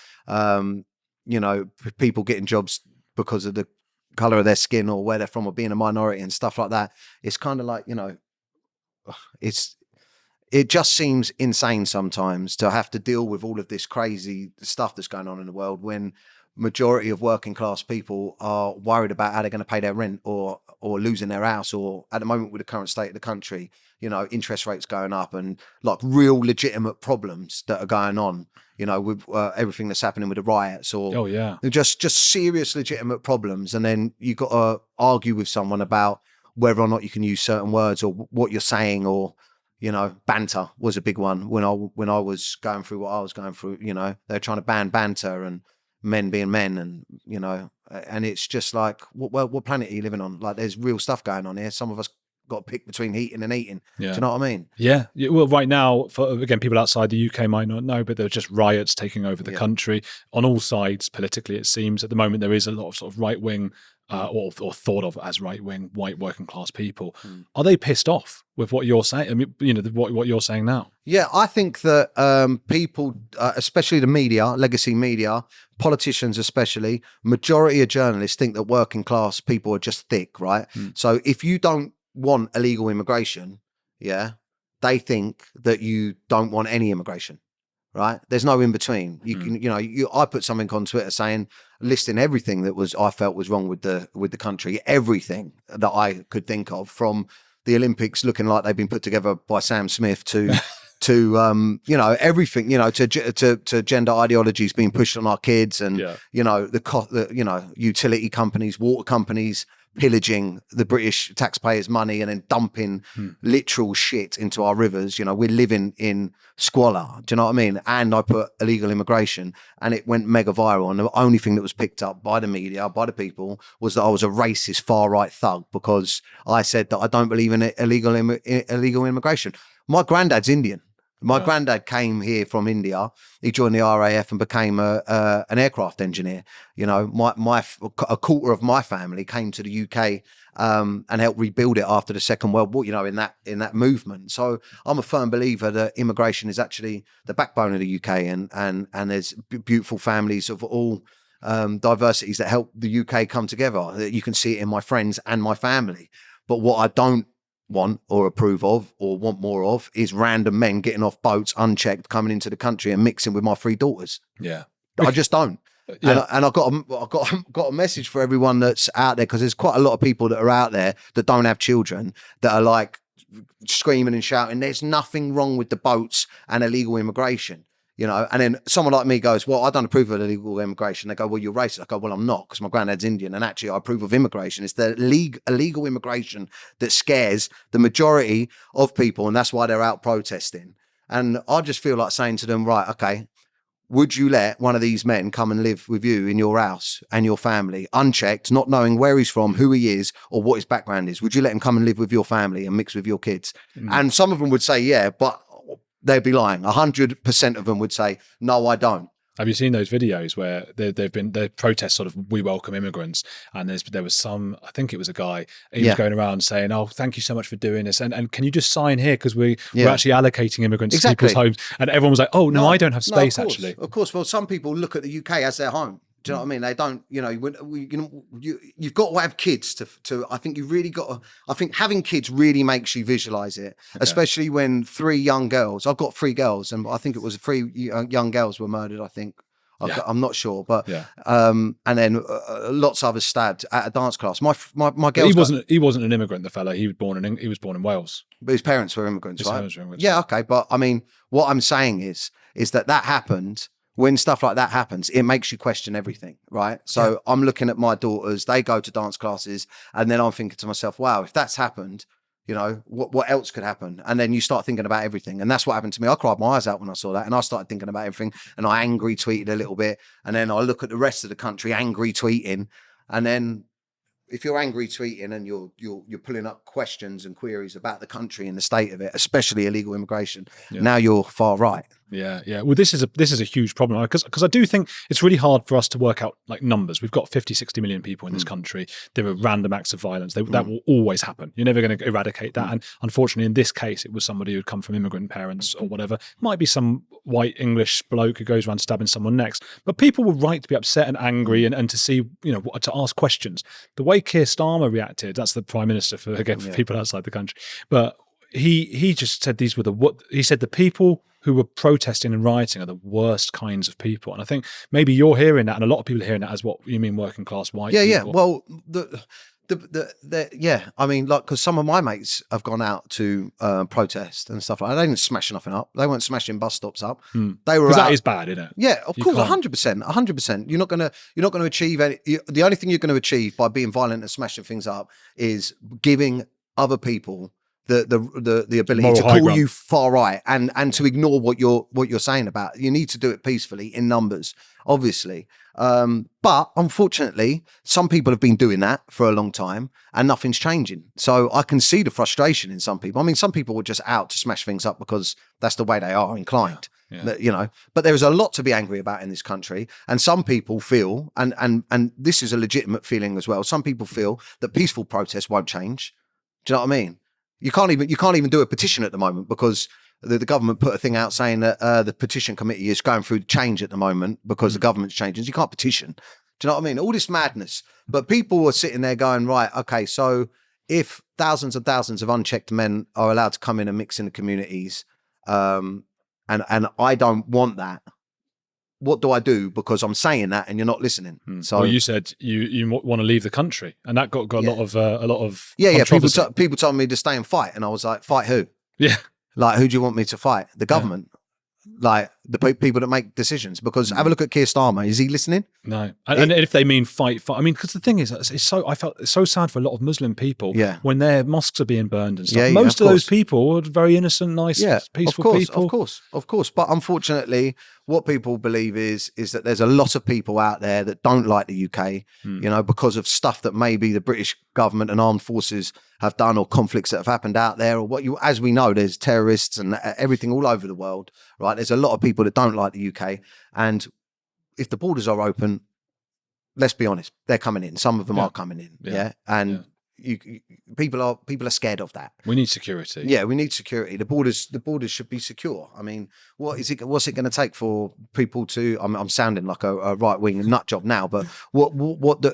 [SPEAKER 1] you know, people getting jobs because of the color of their skin or where they're from or being a minority and stuff like that. It's kind of like, you know, it just seems insane sometimes to have to deal with all of this crazy stuff that's going on in the world when majority of working class people are worried about how they're going to pay their rent or losing their house, or at the moment with the current state of the country, you know, interest rates going up and like real legitimate problems that are going on, you know, with everything that's happening with the riots or just serious legitimate problems. And then you got to argue with someone about whether or not you can use certain words or what you're saying, or, you know, banter was a big one when I was going through what I was going through. You know, they're trying to ban banter and men being men, and, you know, and it's just like, what planet are you living on? Like, there's real stuff going on here. Some of us got to pick between eating and eating. Yeah. Do you know what I mean?
[SPEAKER 2] Yeah. Well, right now, again, people outside the UK might not know, but there are just riots taking over the country on all sides politically, it seems. At the moment, there is a lot of sort of right-wing or thought of as right-wing, white, working-class people. Are they pissed off with what you're saying? I mean, you know, what you're saying now?
[SPEAKER 1] Yeah, I think that people, especially the media, legacy media, politicians especially, majority of journalists think that working class people are just thick, right? So if you don't want illegal immigration, yeah, they think that you don't want any immigration, right? There's no in between. You can, you know, I put something on Twitter saying, listing everything that I felt was wrong with the country, everything that I could think of, from the Olympics looking like they've been put together by Sam Smith to you know, everything, you know, to gender ideologies being pushed on our kids, and you know, the you know, utility companies, water companies pillaging the British taxpayers' money and then dumping literal shit into our rivers. You know, we're living in squalor. Do you know what I mean? And I put illegal immigration, and it went mega viral. And the only thing that was picked up by the media, by the people, was that I was a racist far right thug because I said that I don't believe in illegal immigration. My granddad's Indian. My granddad came here from India. He joined the RAF and became an aircraft engineer. You know, a quarter of my family came to the UK and helped rebuild it after the Second World War. You know, in that movement. So I'm a firm believer that immigration is actually the backbone of the UK, and there's beautiful families of all diversities that help the UK come together. You can see it in my friends and my family. But what I don't want or approve of or want more of is random men getting off boats unchecked, coming into the country and mixing with my 3 daughters. Yeah, I just don't. And I've got a message for everyone that's out there, because there's quite a lot of people that are out there that don't have children, that are like screaming and shouting, there's nothing wrong with the boats and illegal immigration. You know, and then someone like me goes, well, I don't approve of illegal immigration. They go, well, you're racist. I go, well, I'm not, because my granddad's Indian, and actually I approve of immigration. It's the illegal immigration that scares the majority of people, and that's why they're out protesting. And I just feel like saying to them, right, okay, would you let one of these men come and live with you in your house and your family, unchecked, not knowing where he's from, who he is, or what his background is? Would you let him come and live with your family and mix with your kids? And some of them would say, yeah, but they'd be lying. 100% of them would say, no, I don't.
[SPEAKER 2] Have you seen those videos where they're protests, sort of, we welcome immigrants, and there was some, I think it was a guy, he was going around saying, oh, thank you so much for doing this, and can you just sign here, because we're actually allocating immigrants to people's homes, and everyone was like, oh no, I don't have space. Actually,
[SPEAKER 1] of course. Well, some people look at the UK as their home. Do you know what I mean? They don't, you know, you've got to have kids to, I think you really got to, I think having kids really makes you visualize it, especially when 3 young girls, I've got 3 girls, and I think it was 3 young girls were murdered, I think. I'm not sure, but and then lots of others stabbed at a dance class. My girl,
[SPEAKER 2] he wasn't an immigrant. The fella, he was born in Wales,
[SPEAKER 1] but his parents were immigrants, right? Yeah, okay, but I mean, what I'm saying is that happened. When stuff like that happens, it makes you question everything, right? So I'm looking at my daughters, they go to dance classes, and then I'm thinking to myself, wow, if that's happened, you know, what else could happen? And then you start thinking about everything. And that's what happened to me. I cried my eyes out when I saw that, and I started thinking about everything, and I angry tweeted a little bit, and then I look at the rest of the country angry tweeting, and then if you're angry tweeting and you're pulling up questions and queries about the country and the state of it, especially illegal immigration, now you're far right.
[SPEAKER 2] Yeah. Well, this is a huge problem, because I do think it's really hard for us to work out like numbers. We've got 50, 60 million people in this country. There are random acts of violence. That will always happen. You're never going to eradicate that. And unfortunately, in this case, it was somebody who'd come from immigrant parents or whatever. Might be some white English bloke who goes around stabbing someone next. But people were right to be upset and angry and to see, you know, to ask questions. The way Keir Starmer reacted, that's the Prime Minister for people outside the country, but he just said he said the people who were protesting and rioting are the worst kinds of people. And I think maybe you're hearing that, and a lot of people are hearing that as what you mean working class white people.
[SPEAKER 1] Yeah. Well, I mean, like, because some of my mates have gone out to protest and stuff like that. They didn't smash nothing up. They weren't smashing bus stops up. They were out.
[SPEAKER 2] That is bad, isn't it?
[SPEAKER 1] Yeah, of course, 100%. You're not going to achieve any. The only thing you're going to achieve by being violent and smashing things up is giving other people the ability
[SPEAKER 2] Moral
[SPEAKER 1] to
[SPEAKER 2] high
[SPEAKER 1] call
[SPEAKER 2] ground.
[SPEAKER 1] you far right and to ignore what you're saying about it. You need to do it peacefully in numbers, obviously. But unfortunately, some people have been doing that for a long time and nothing's changing. So I can see the frustration in some people. I mean, some people were just out to smash things up because that's the way they are inclined.
[SPEAKER 2] Yeah.
[SPEAKER 1] But there is a lot to be angry about in this country, and some people feel, and this is a legitimate feeling as well, some people feel that peaceful protests won't change. Do you know what I mean? You can't even do a petition at the moment because the government put a thing out saying that the petition committee is going through change at the moment because the government's changing. You can't petition. Do you know what I mean? All this madness. But people are sitting there going, right, okay, so if thousands and thousands of unchecked men are allowed to come in and mix in the communities, and I don't want that, what do I do? Because I'm saying that and you're not listening. So
[SPEAKER 2] well, you said you want to leave the country, and that got a lot of
[SPEAKER 1] yeah.
[SPEAKER 2] controversy.
[SPEAKER 1] People told me to stay and fight, and I was like, fight who?
[SPEAKER 2] Yeah,
[SPEAKER 1] like who do you want me to fight? The government, like the people that make decisions. Because have a look at Keir Starmer. Is he listening?
[SPEAKER 2] No, and if they mean fight, I mean, because the thing is, I felt it's so sad for a lot of Muslim people when their mosques are being burned and stuff.
[SPEAKER 1] Yeah,
[SPEAKER 2] Most
[SPEAKER 1] of
[SPEAKER 2] those
[SPEAKER 1] course.
[SPEAKER 2] people are very innocent, nice, peaceful people.
[SPEAKER 1] Of course. But unfortunately, what people believe is that there's a lot of people out there that don't like the UK, because of stuff that maybe the British government and armed forces have done, or conflicts that have happened out there, or as we know, there's terrorists and everything all over the world, right? There's a lot of people that don't like the UK, and if the borders are open, let's be honest, they're coming in. Some of them are coming in, and people are scared of that.
[SPEAKER 2] We need security.
[SPEAKER 1] Yeah, we need security. The borders should be secure. I mean, what's it going to take for people to? I'm sounding like a right wing nut job now, but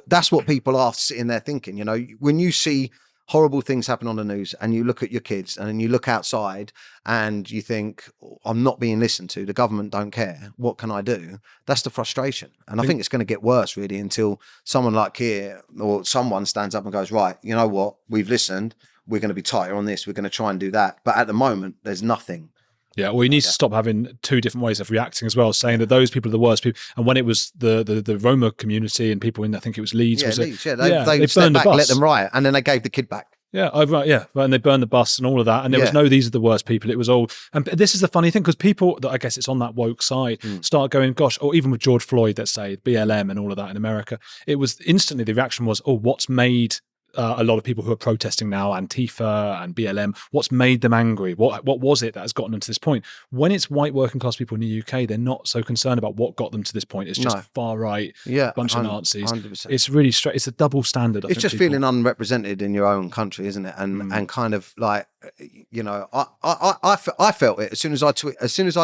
[SPEAKER 1] that's what people are sitting there thinking. When you see horrible things happen on the news and you look at your kids and you look outside and you think, I'm not being listened to, the government don't care, what can I do? That's the frustration. And I think it's going to get worse really until someone like Keir or someone stands up and goes, right, you know what, we've listened, we're going to be tighter on this, we're going to try and do that. But at the moment, there's nothing.
[SPEAKER 2] Yeah, well, he needs to stop having two different ways of reacting as well, saying that those people are the worst people. And when it was the Roma community and people in, I think it was Leeds.
[SPEAKER 1] They
[SPEAKER 2] they
[SPEAKER 1] stepped
[SPEAKER 2] burned
[SPEAKER 1] back,
[SPEAKER 2] the bus.
[SPEAKER 1] let them riot, and then they gave the kid back.
[SPEAKER 2] Yeah, right, and they burned the bus and all of that. And there was no, these are the worst people. It was all, and this is the funny thing, because people that I guess it's on that woke side start going, gosh, or even with George Floyd, let's say, BLM and all of that in America, it was instantly the reaction was, oh, what's made a lot of people who are protesting now, Antifa and BLM, what's made them angry? What was it that has gotten them to this point? When it's white working class people in the UK, they're not so concerned about what got them to this point. It's just far right, bunch of Nazis.
[SPEAKER 1] 100%.
[SPEAKER 2] It's really straight. It's a double standard.
[SPEAKER 1] It's just feeling unrepresented in your own country, isn't it? And kind of like, I felt it as soon as I'd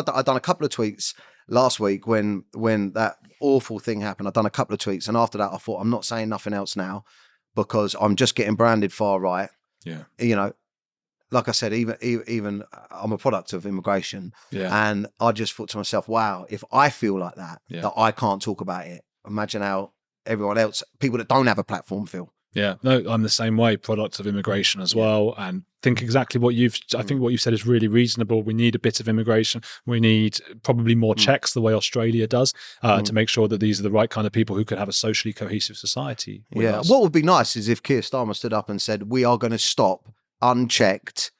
[SPEAKER 1] done a couple of tweets last week when that awful thing happened. I'd done a couple of tweets, and after that, I thought, I'm not saying nothing else now, because I'm just getting branded far right. Yeah. Like I said, even I'm a product of immigration. Yeah. And I just thought to myself, wow, if I feel like that I can't talk about it, imagine how everyone else, people that don't have a platform, feel. Yeah,
[SPEAKER 2] no, I'm the same way, product of immigration as well, and think exactly what I think what you've said is really reasonable. We need a bit of immigration. We need probably more checks the way Australia does to make sure that these are the right kind of people who could have a socially cohesive society with us.
[SPEAKER 1] What would be nice is if Keir Starmer stood up and said, we are going to stop unchecked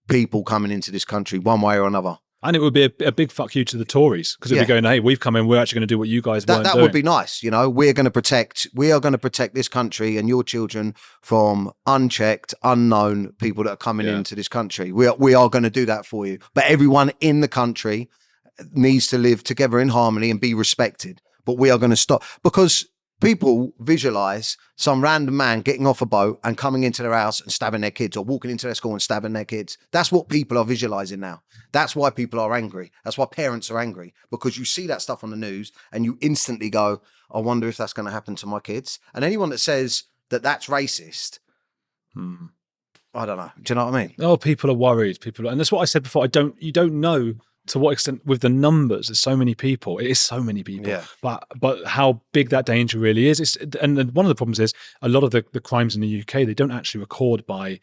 [SPEAKER 1] people coming into this country one way or another.
[SPEAKER 2] And it would be a big fuck you to the Tories, because it'd be going, hey, we've come in, we're actually going to do what you guys weren't doing.
[SPEAKER 1] That would be nice. We are going to protect this country and your children from unchecked, unknown people that are coming into this country. We are going to do that for you. But everyone in the country needs to live together in harmony and be respected. But we are going to stop, because people visualize some random man getting off a boat and coming into their house and stabbing their kids, or walking into their school and stabbing their kids. That's what people are visualizing now. That's why people are angry. That's why parents are angry, because you see that stuff on the news and you instantly go, I wonder if that's going to happen to my kids. And anyone that says that that's racist, I don't know. Do you know what I mean?
[SPEAKER 2] Oh, people are worried. And that's what I said before. You don't know to what extent with the numbers. There's so many people. It is so many people. Yeah. But how big that danger really is. And one of the problems is a lot of the crimes in the UK, they don't actually record by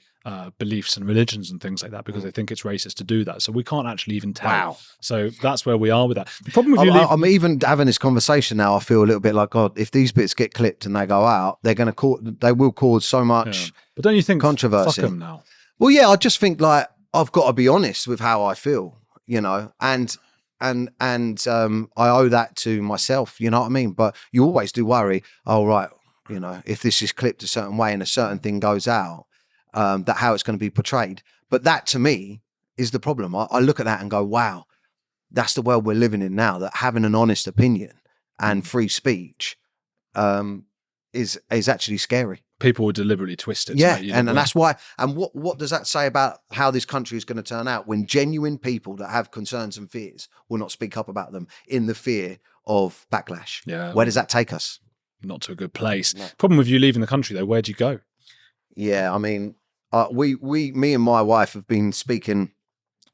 [SPEAKER 2] beliefs and religions and things like that, because they think it's racist to do that. So we can't actually even tell. Wow. So that's where we are with that. The problem with
[SPEAKER 1] I'm even having this conversation now. I feel a little bit like, God, if these bits get clipped and they go out, they will cause so much
[SPEAKER 2] But don't you think
[SPEAKER 1] controversy?
[SPEAKER 2] Fuck them now.
[SPEAKER 1] Well, yeah, I just think like I've got to be honest with how I feel, and I owe that to myself, you know what I mean? But you always do worry, oh, right, if this is clipped a certain way and a certain thing goes out, that how it's going to be portrayed. But that to me is the problem. I look at that and go, wow, that's the world we're living in now, that having an honest opinion and free speech is actually scary.
[SPEAKER 2] People will deliberately twist it.
[SPEAKER 1] Yeah, and that's why. And what does that say about how this country is going to turn out when genuine people that have concerns and fears will not speak up about them in the fear of backlash?
[SPEAKER 2] Yeah.
[SPEAKER 1] Where does that take us?
[SPEAKER 2] Not to a good place.
[SPEAKER 1] No.
[SPEAKER 2] Problem with you leaving the country though, where'd you go?
[SPEAKER 1] Yeah, I mean, me and my wife have been speaking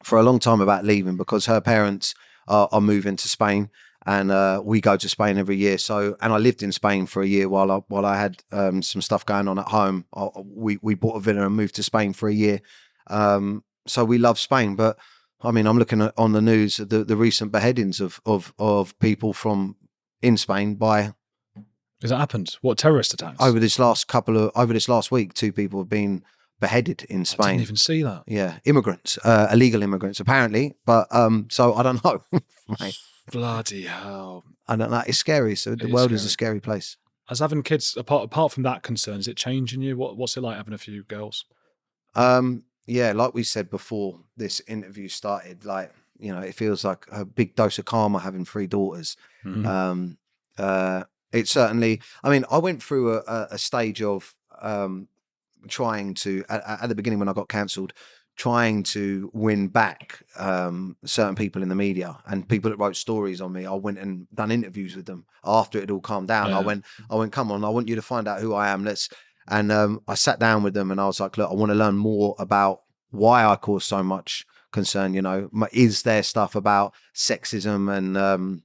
[SPEAKER 1] for a long time about leaving because her parents are moving to Spain. And we go to Spain every year. So, and I lived in Spain for a year while I had some stuff going on at home. We bought a villa and moved to Spain for a year. So we love Spain. But I mean, I'm looking at on the news the recent beheadings of people in Spain by.
[SPEAKER 2] Has that happened? What, terrorist attacks?
[SPEAKER 1] Over this last week, 2 people have been beheaded in Spain.
[SPEAKER 2] I didn't even see that.
[SPEAKER 1] Yeah, immigrants, illegal immigrants, apparently. But so I don't know. Mate.
[SPEAKER 2] Bloody hell.
[SPEAKER 1] I don't know. It's scary. So the world is a scary place.
[SPEAKER 2] As having kids, apart from that concern, is it changing you? What's it like having a few girls?
[SPEAKER 1] Yeah, like we said before this interview started, like, it feels like a big dose of karma having 3 daughters.
[SPEAKER 2] Mm-hmm.
[SPEAKER 1] It certainly, I mean, I went through a stage of trying to, at the beginning when I got cancelled, trying to win back certain people in the media and people that wrote stories on me. I went and done interviews with them after it all calmed down.
[SPEAKER 2] Yeah.
[SPEAKER 1] I went, come on, I want you to find out who I am. And I sat down with them and I was like, look, I want to learn more about why I cause so much concern. Is there stuff about sexism and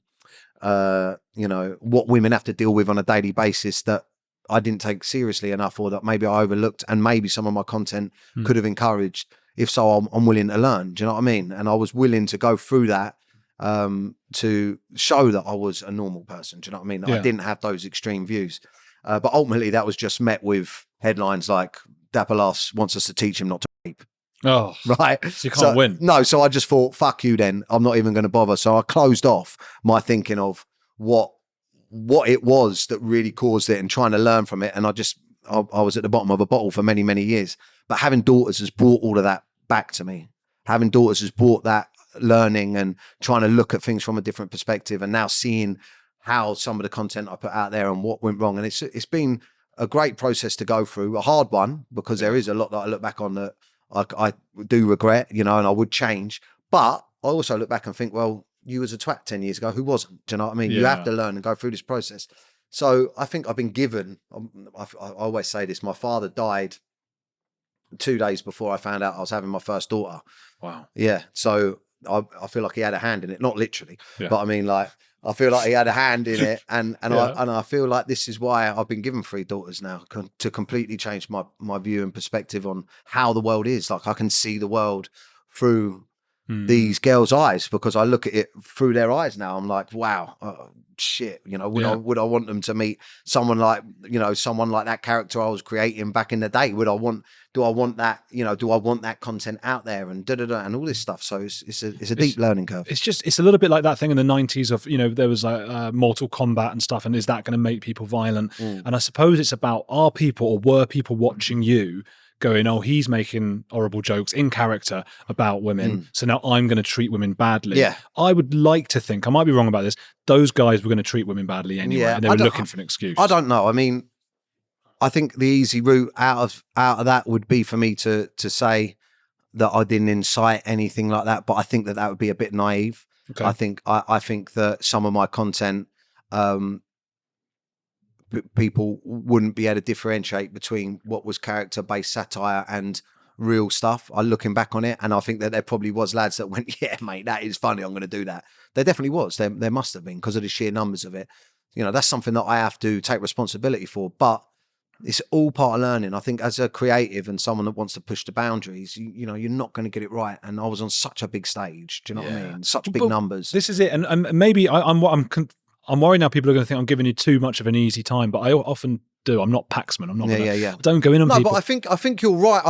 [SPEAKER 1] what women have to deal with on a daily basis that I didn't take seriously enough, or that maybe I overlooked, and maybe some of my content could have encouraged. If so, I'm willing to learn. Do you know what I mean? And I was willing to go through that to show that I was a normal person. Do you know what I mean? That I didn't have those extreme views. But ultimately, that was just met with headlines like Dapper Laughs wants us to teach him not to rape.
[SPEAKER 2] Oh,
[SPEAKER 1] right.
[SPEAKER 2] So you can't win.
[SPEAKER 1] No, so I just thought, fuck you then. I'm not even going to bother. So I closed off my thinking of what it was that really caused it and trying to learn from it. And I was at the bottom of a bottle for many, many years. But having daughters has brought all of that back to me. Having daughters has brought that learning and trying to look at things from a different perspective, and now seeing how some of the content I put out there and what went wrong. And it's been a great process to go through, a hard one, because there is a lot that I look back on that I do regret, and I would change. But I also look back and think, well, you was a twat 10 years ago. Who wasn't? Do you know what I mean? You have to learn and go through this process. So I think I've been given, I always say this, my father died 2 days before I found out I was having my first daughter.
[SPEAKER 2] Wow.
[SPEAKER 1] Yeah. So I feel like he had a hand in it, not literally,
[SPEAKER 2] Yeah.
[SPEAKER 1] but I mean, like, I feel like he had a hand in it, and I feel like this is why I've been given 3 daughters now, to completely change my view and perspective on how the world is. Like, I can see the world through these girls' eyes, because I look at it through their eyes now. I'm like, wow, shit. Would I want them to meet someone like that character I was creating back in the day? Do I want that? Do I want that content out there and and all this stuff? So it's a deep learning curve.
[SPEAKER 2] It's a little bit like that thing in the 90s of, there was like Mortal Kombat and stuff. And is that going to make people violent? And I suppose it's about, are people or were people watching you going, oh, he's making horrible jokes in character about women, so now I'm going to treat women badly. Yeah. I would like to think, I might be wrong about this, those guys were going to treat women badly anyway, and they were looking for an excuse.
[SPEAKER 1] I don't know. I mean, I think the easy route out of that would be for me to say that I didn't incite anything like that, but I think that would be a bit naive. Okay. I think that some of my content, people wouldn't be able to differentiate between what was character-based satire and real stuff. I'm looking back on it, and I think that there probably was lads that went, yeah, mate, that is funny, I'm going to do that. There definitely was. There must have been, because of the sheer numbers of it. That's something that I have to take responsibility for, but it's all part of learning. I think as a creative and someone that wants to push the boundaries, you're not going to get it right. And I was on such a big stage. Do you know what I mean? Such big numbers.
[SPEAKER 2] This is it. And maybe I'm worried now people are going to think I'm giving you too much of an easy time, but I often do. I'm not Paxman. I'm not.
[SPEAKER 1] Yeah.
[SPEAKER 2] I don't go in on
[SPEAKER 1] No,
[SPEAKER 2] people.
[SPEAKER 1] but I think you're right.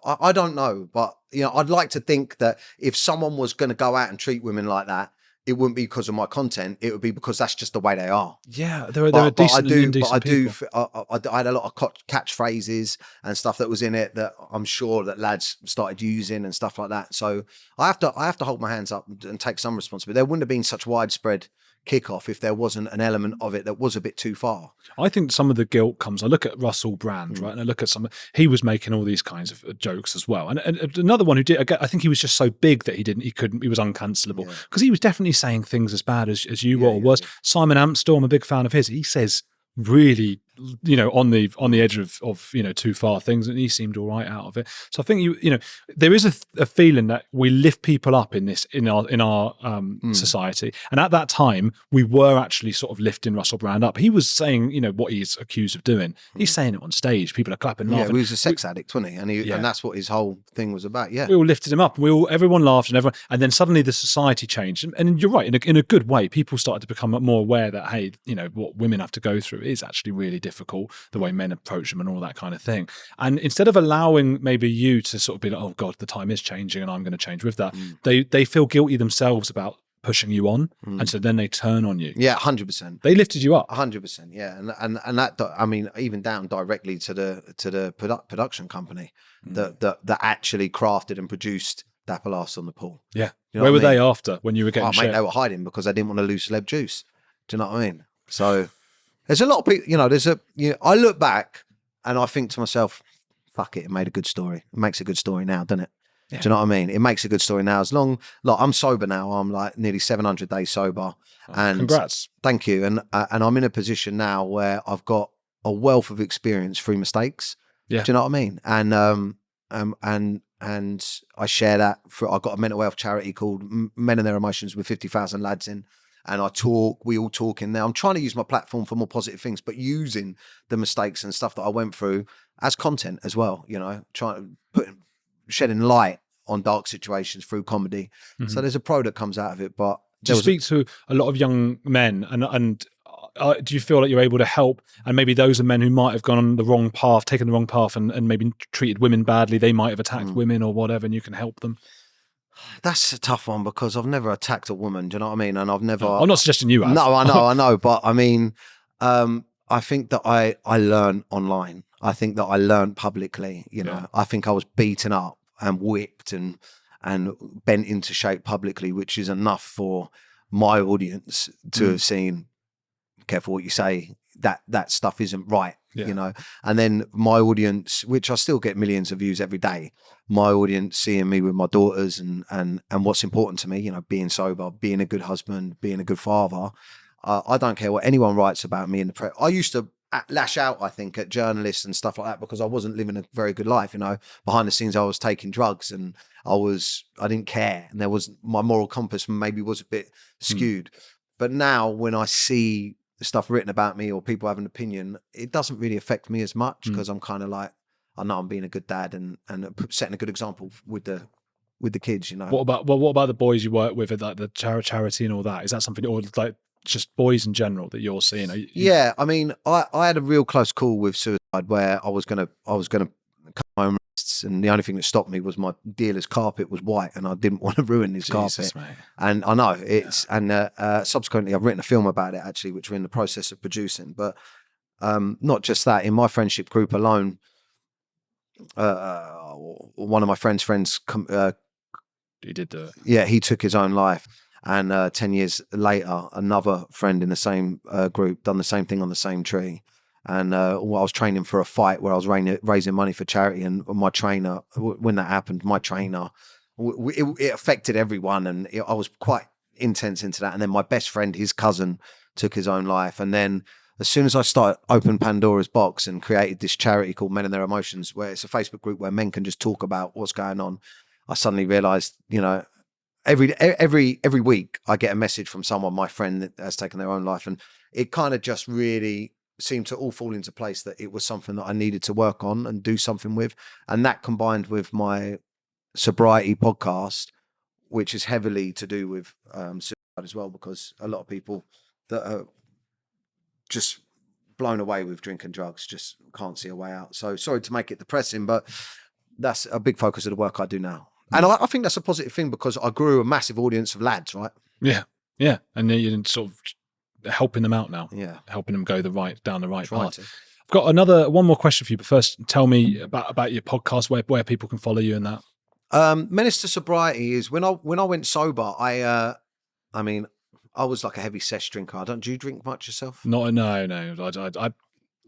[SPEAKER 1] I don't know, but you know, I'd like to think that if someone was going to go out and treat women like that, it wouldn't be because of my content. It would be because that's just the way they are.
[SPEAKER 2] Yeah, there are decent and indecent people.
[SPEAKER 1] I had a lot of catchphrases and stuff that was in it that I'm sure that lads started using and stuff like that. So I have to hold my hands up and take some responsibility. There wouldn't have been such widespread kickoff if there wasn't an element of it that was a bit too far.
[SPEAKER 2] I think some of the guilt comes. I look at Russell Brand, right, and I look at he was making all these kinds of jokes as well. And another one who did, I think he was just so big that he was uncancelable because he was definitely saying things as bad as you were or worse. Simon Amstel, I'm a big fan of his. He says really, you know, on the edge of you know, too far things, and he seemed all right out of it. So I think you know, there is a feeling that we lift people up in our society, and at that time we were actually sort of lifting Russell Brand up. He was saying, you know, what he's accused of doing. He's saying it on stage. People are clapping, laughing.
[SPEAKER 1] Yeah, he was a sex addict, wasn't he? And that's what his whole thing was about. Yeah,
[SPEAKER 2] we all lifted him up. Everyone laughed, and then suddenly the society changed. And you're right, in a good way. People started to become more aware that, hey, you know, what women have to go through is actually really difficult, the way men approach them and all that kind of thing. And instead of allowing maybe you to sort of be like, oh God, the time is changing and I'm going to change with that, they feel guilty themselves about pushing you on, and so then they turn on you.
[SPEAKER 1] Yeah, 100%.
[SPEAKER 2] They lifted you up.
[SPEAKER 1] 100%. Yeah, and that, I mean, even down directly to the production company that actually crafted and produced Dapper Laughs on the Pool.
[SPEAKER 2] Yeah,
[SPEAKER 1] you know
[SPEAKER 2] where were they after when you were getting?
[SPEAKER 1] Mate, they were hiding because they didn't want to lose celeb juice. Do you know what I mean? So there's a lot of people. You know, I look back and I think to myself, fuck it, it made a good story. It makes a good story now, doesn't it? Yeah. Do you know what I mean? It makes a good story now. As long, like, I'm sober now. I'm like nearly 700 days sober. And
[SPEAKER 2] congrats.
[SPEAKER 1] Thank you. And I'm in a position now where I've got a wealth of experience through mistakes.
[SPEAKER 2] Yeah.
[SPEAKER 1] Do you know what I mean? And I share that I've got a mental health charity called Men and Their Emotions with 50,000 lads in. And we all talk in there. I'm trying to use my platform for more positive things, but using the mistakes and stuff that I went through as content as well, you know, shedding light on dark situations through comedy. So there's a pro that comes out of it. But
[SPEAKER 2] do you speak to a lot of young men, and do you feel like you're able to help? And maybe those are men who might have gone on the wrong path, taken the wrong path, and maybe treated women badly. They might have attacked women or whatever, and you can help them.
[SPEAKER 1] That's a tough one because I've never attacked a woman. Do you know what I mean? And I've never.
[SPEAKER 2] No, I'm not suggesting you have.
[SPEAKER 1] No, I know. But I mean, I think that I learn online. I think that I learned publicly. You know, I think I was beaten up and whipped and bent into shape publicly, which is enough for my audience to have seen. Careful what you say. That stuff isn't right. You know, and then my audience, which I still get millions of views every day, my audience seeing me with my daughters and what's important to me, you know, being sober, being a good husband, being a good father. I don't care what anyone writes about me in the press. I used to lash out, I think, at journalists and stuff like that because I wasn't living a very good life. You know, behind the scenes, I was taking drugs and I didn't care. And there was, my moral compass maybe was a bit skewed. But now when I see stuff written about me or people have an opinion, it doesn't really affect me as much because I'm kind of like, I know I'm being a good dad and setting a good example with the kids, you know.
[SPEAKER 2] What about the boys you work with at like the charity and all that? Is that something, or like just boys in general that you're seeing?
[SPEAKER 1] Yeah, I mean, I had a real close call with suicide where I was gonna cut my own wrists, and the only thing that stopped me was my dealer's carpet was white, and I didn't want to ruin his carpet. Mate. And I know it's and subsequently I've written a film about it actually, which we're in the process of producing. But not just that, in my friendship group alone, one of my friends
[SPEAKER 2] he did the
[SPEAKER 1] he took his own life. And 10 years later, another friend in the same group done the same thing on the same tree. And I was training for a fight where I was raising money for charity. And my trainer, when that happened, it affected everyone. And I was quite intense into that. And then my best friend, his cousin, took his own life. And then as soon as I opened Pandora's box and created this charity called Men and Their Emotions, where it's a Facebook group where men can just talk about what's going on, I suddenly realized, you know, every week I get a message from someone, my friend, that has taken their own life, and it kind of just really seemed to all fall into place that it was something that I needed to work on and do something with. And that combined with my sobriety podcast, which is heavily to do with suicide as well, because a lot of people that are just blown away with drink and drugs, just can't see a way out. So sorry to make it depressing, but that's a big focus of the work I do now. And I think that's a positive thing because I grew a massive audience of lads, right?
[SPEAKER 2] Yeah. Yeah. And then you're sort of helping them out now.
[SPEAKER 1] Yeah.
[SPEAKER 2] Helping them go down the right
[SPEAKER 1] Trying
[SPEAKER 2] path.
[SPEAKER 1] to.
[SPEAKER 2] I've got one more question for you, but first tell me about your podcast, where people can follow you and that.
[SPEAKER 1] Menace to Sobriety is when I went sober, I mean, I was like a heavy sesh drinker. Do you drink much yourself?
[SPEAKER 2] No.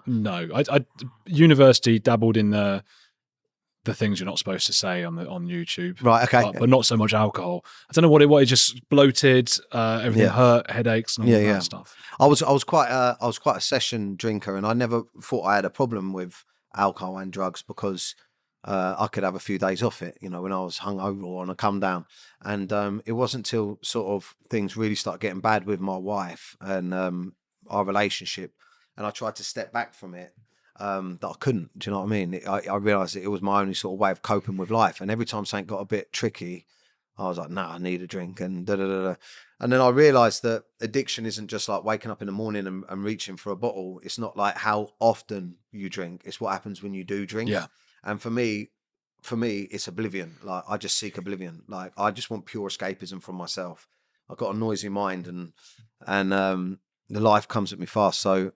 [SPEAKER 2] I university dabbled in the things you're not supposed to say on YouTube,
[SPEAKER 1] Right? Okay,
[SPEAKER 2] but not so much alcohol. I don't know what it just bloated, everything hurt, headaches, and all that stuff.
[SPEAKER 1] I was quite a session drinker, and I never thought I had a problem with alcohol and drugs because I could have a few days off it, when I was hungover or on a come down. And it wasn't till sort of things really started getting bad with my wife and our relationship, and I tried to step back from it. That I couldn't. Do you know what I mean? I realised that it was my only sort of way of coping with life. And every time something got a bit tricky, I was like, "Nah, I need a drink." And And then I realised that addiction isn't just like waking up in the morning and reaching for a bottle. It's not like how often you drink. It's what happens when you do drink.
[SPEAKER 2] Yeah.
[SPEAKER 1] And for me, it's oblivion. Like I just seek oblivion. Like I just want pure escapism from myself. I've got a noisy mind, and the life comes at me fast. So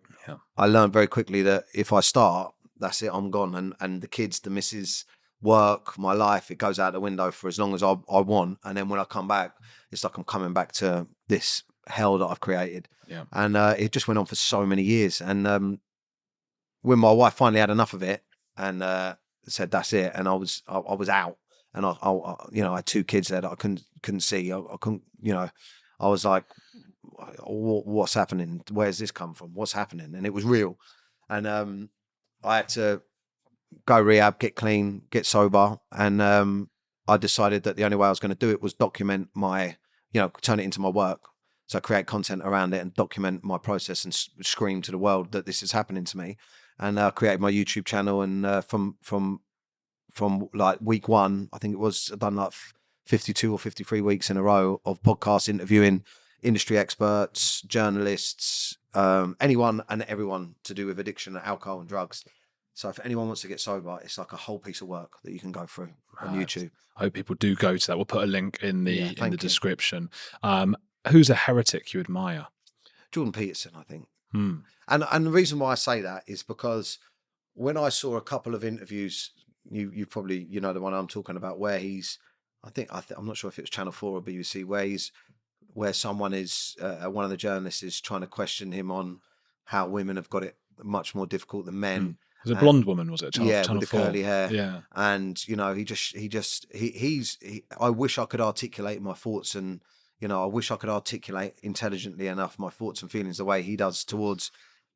[SPEAKER 1] I learned very quickly that if I start, that's it, I'm gone. And the kids, the missus, work, my life, it goes out the window for as long as I want. And then when I come back, it's like I'm coming back to this hell that I've created.
[SPEAKER 2] Yeah.
[SPEAKER 1] And it just went on for so many years. And when my wife finally had enough of it and said that's it, and I was out, and I had 2 kids there that I couldn't see. I couldn't, I was like, what's happening? Where's this come from? What's happening? And it was real. And I had to go rehab, get clean, get sober. And I decided that the only way I was going to do it was document my, turn it into my work. So create content around it and document my process and scream to the world that this is happening to me. And I created my YouTube channel. And from like week 1, I think it was, I've done like 52 or 53 weeks in a row of podcasts interviewing industry experts, journalists, anyone and everyone to do with addiction, alcohol and drugs. So if anyone wants to get sober, it's like a whole piece of work that you can go through on YouTube.
[SPEAKER 2] I hope people do go to that. We'll put a link in the description. Who's a heretic you admire?
[SPEAKER 1] Jordan Peterson, I think. And the reason why I say that is because when I saw a couple of interviews, you probably the one I'm talking about, where he's, I'm not sure if it was Channel 4 or BBC, where someone is, one of the journalists is trying to question him on how women have got it much more difficult than men.
[SPEAKER 2] It was a blonde woman, was it? Channel
[SPEAKER 1] with the
[SPEAKER 2] 4.
[SPEAKER 1] curly hair.
[SPEAKER 2] Yeah.
[SPEAKER 1] And, I wish I could articulate my thoughts, and, I wish I could articulate intelligently enough my thoughts and feelings the way he does towards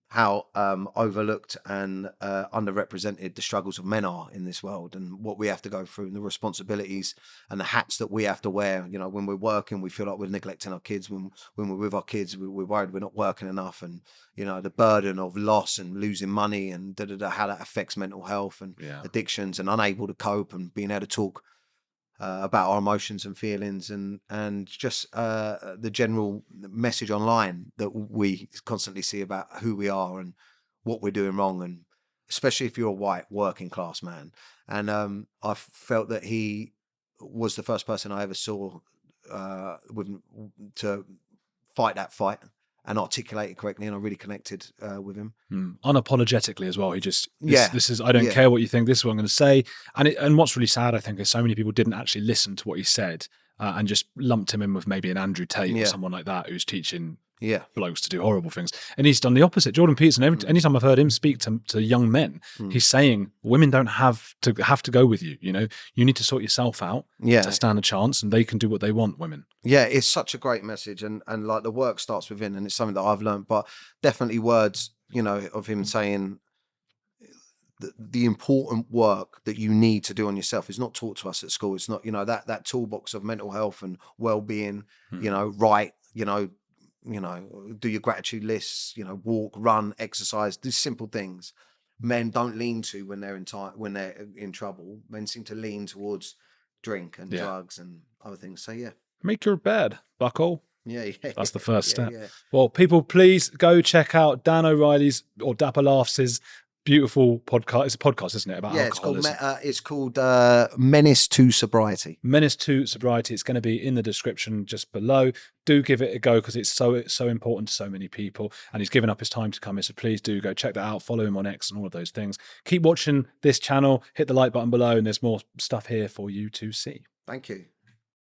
[SPEAKER 1] how overlooked and underrepresented the struggles of men are in this world, and what we have to go through, and the responsibilities and the hats that we have to wear. When we're working, we feel like we're neglecting our kids. When we're with our kids, we're worried we're not working enough, and the burden of loss and losing money and how that affects mental health and addictions, and unable to cope, and being able to talk about our emotions and feelings, and just the general message online that we constantly see about who we are and what we're doing wrong, and especially if you're a white working class man. And I felt that he was the first person I ever saw to fight that fight and articulate it correctly, and I really connected with him.
[SPEAKER 2] Unapologetically as well. He just, this is, I don't care what you think, this is what I'm going to say. And what's really sad, I think, is so many people didn't actually listen to what he said and just lumped him in with maybe an Andrew Tate or someone like that who's teaching blokes to do horrible things. And he's done the opposite. Jordan Peterson, anytime I've heard him speak to young men, he's saying women don't have to go with you. You need to sort yourself out to stand a chance, and they can do what they want, women. Yeah,
[SPEAKER 1] it's such a great message, and like the work starts within, and it's something that I've learned. But definitely words, of him saying the important work that you need to do on yourself is not taught to us at school. It's not, that toolbox of mental health and well-being, right, do your gratitude lists, walk, run, exercise, these simple things men don't lean to when they're in trouble. Men seem to lean towards drink and drugs and other things. So make
[SPEAKER 2] your bed, bucko.
[SPEAKER 1] Yeah,
[SPEAKER 2] That's the first step.
[SPEAKER 1] Yeah.
[SPEAKER 2] Well, people, please go check out Dan O'Reilly's or Dapper Laughs' beautiful podcast. It's a podcast, isn't it, about alcoholism?
[SPEAKER 1] It's called Menace to Sobriety.
[SPEAKER 2] Menace to Sobriety. It's going to be in the description just below. Do give it a go because it's so important to so many people, and he's given up his time to come here. So please do go check that out. Follow him on X and all of those things. Keep watching this channel. Hit the like button below, and there's more stuff here for you to see.
[SPEAKER 1] Thank you.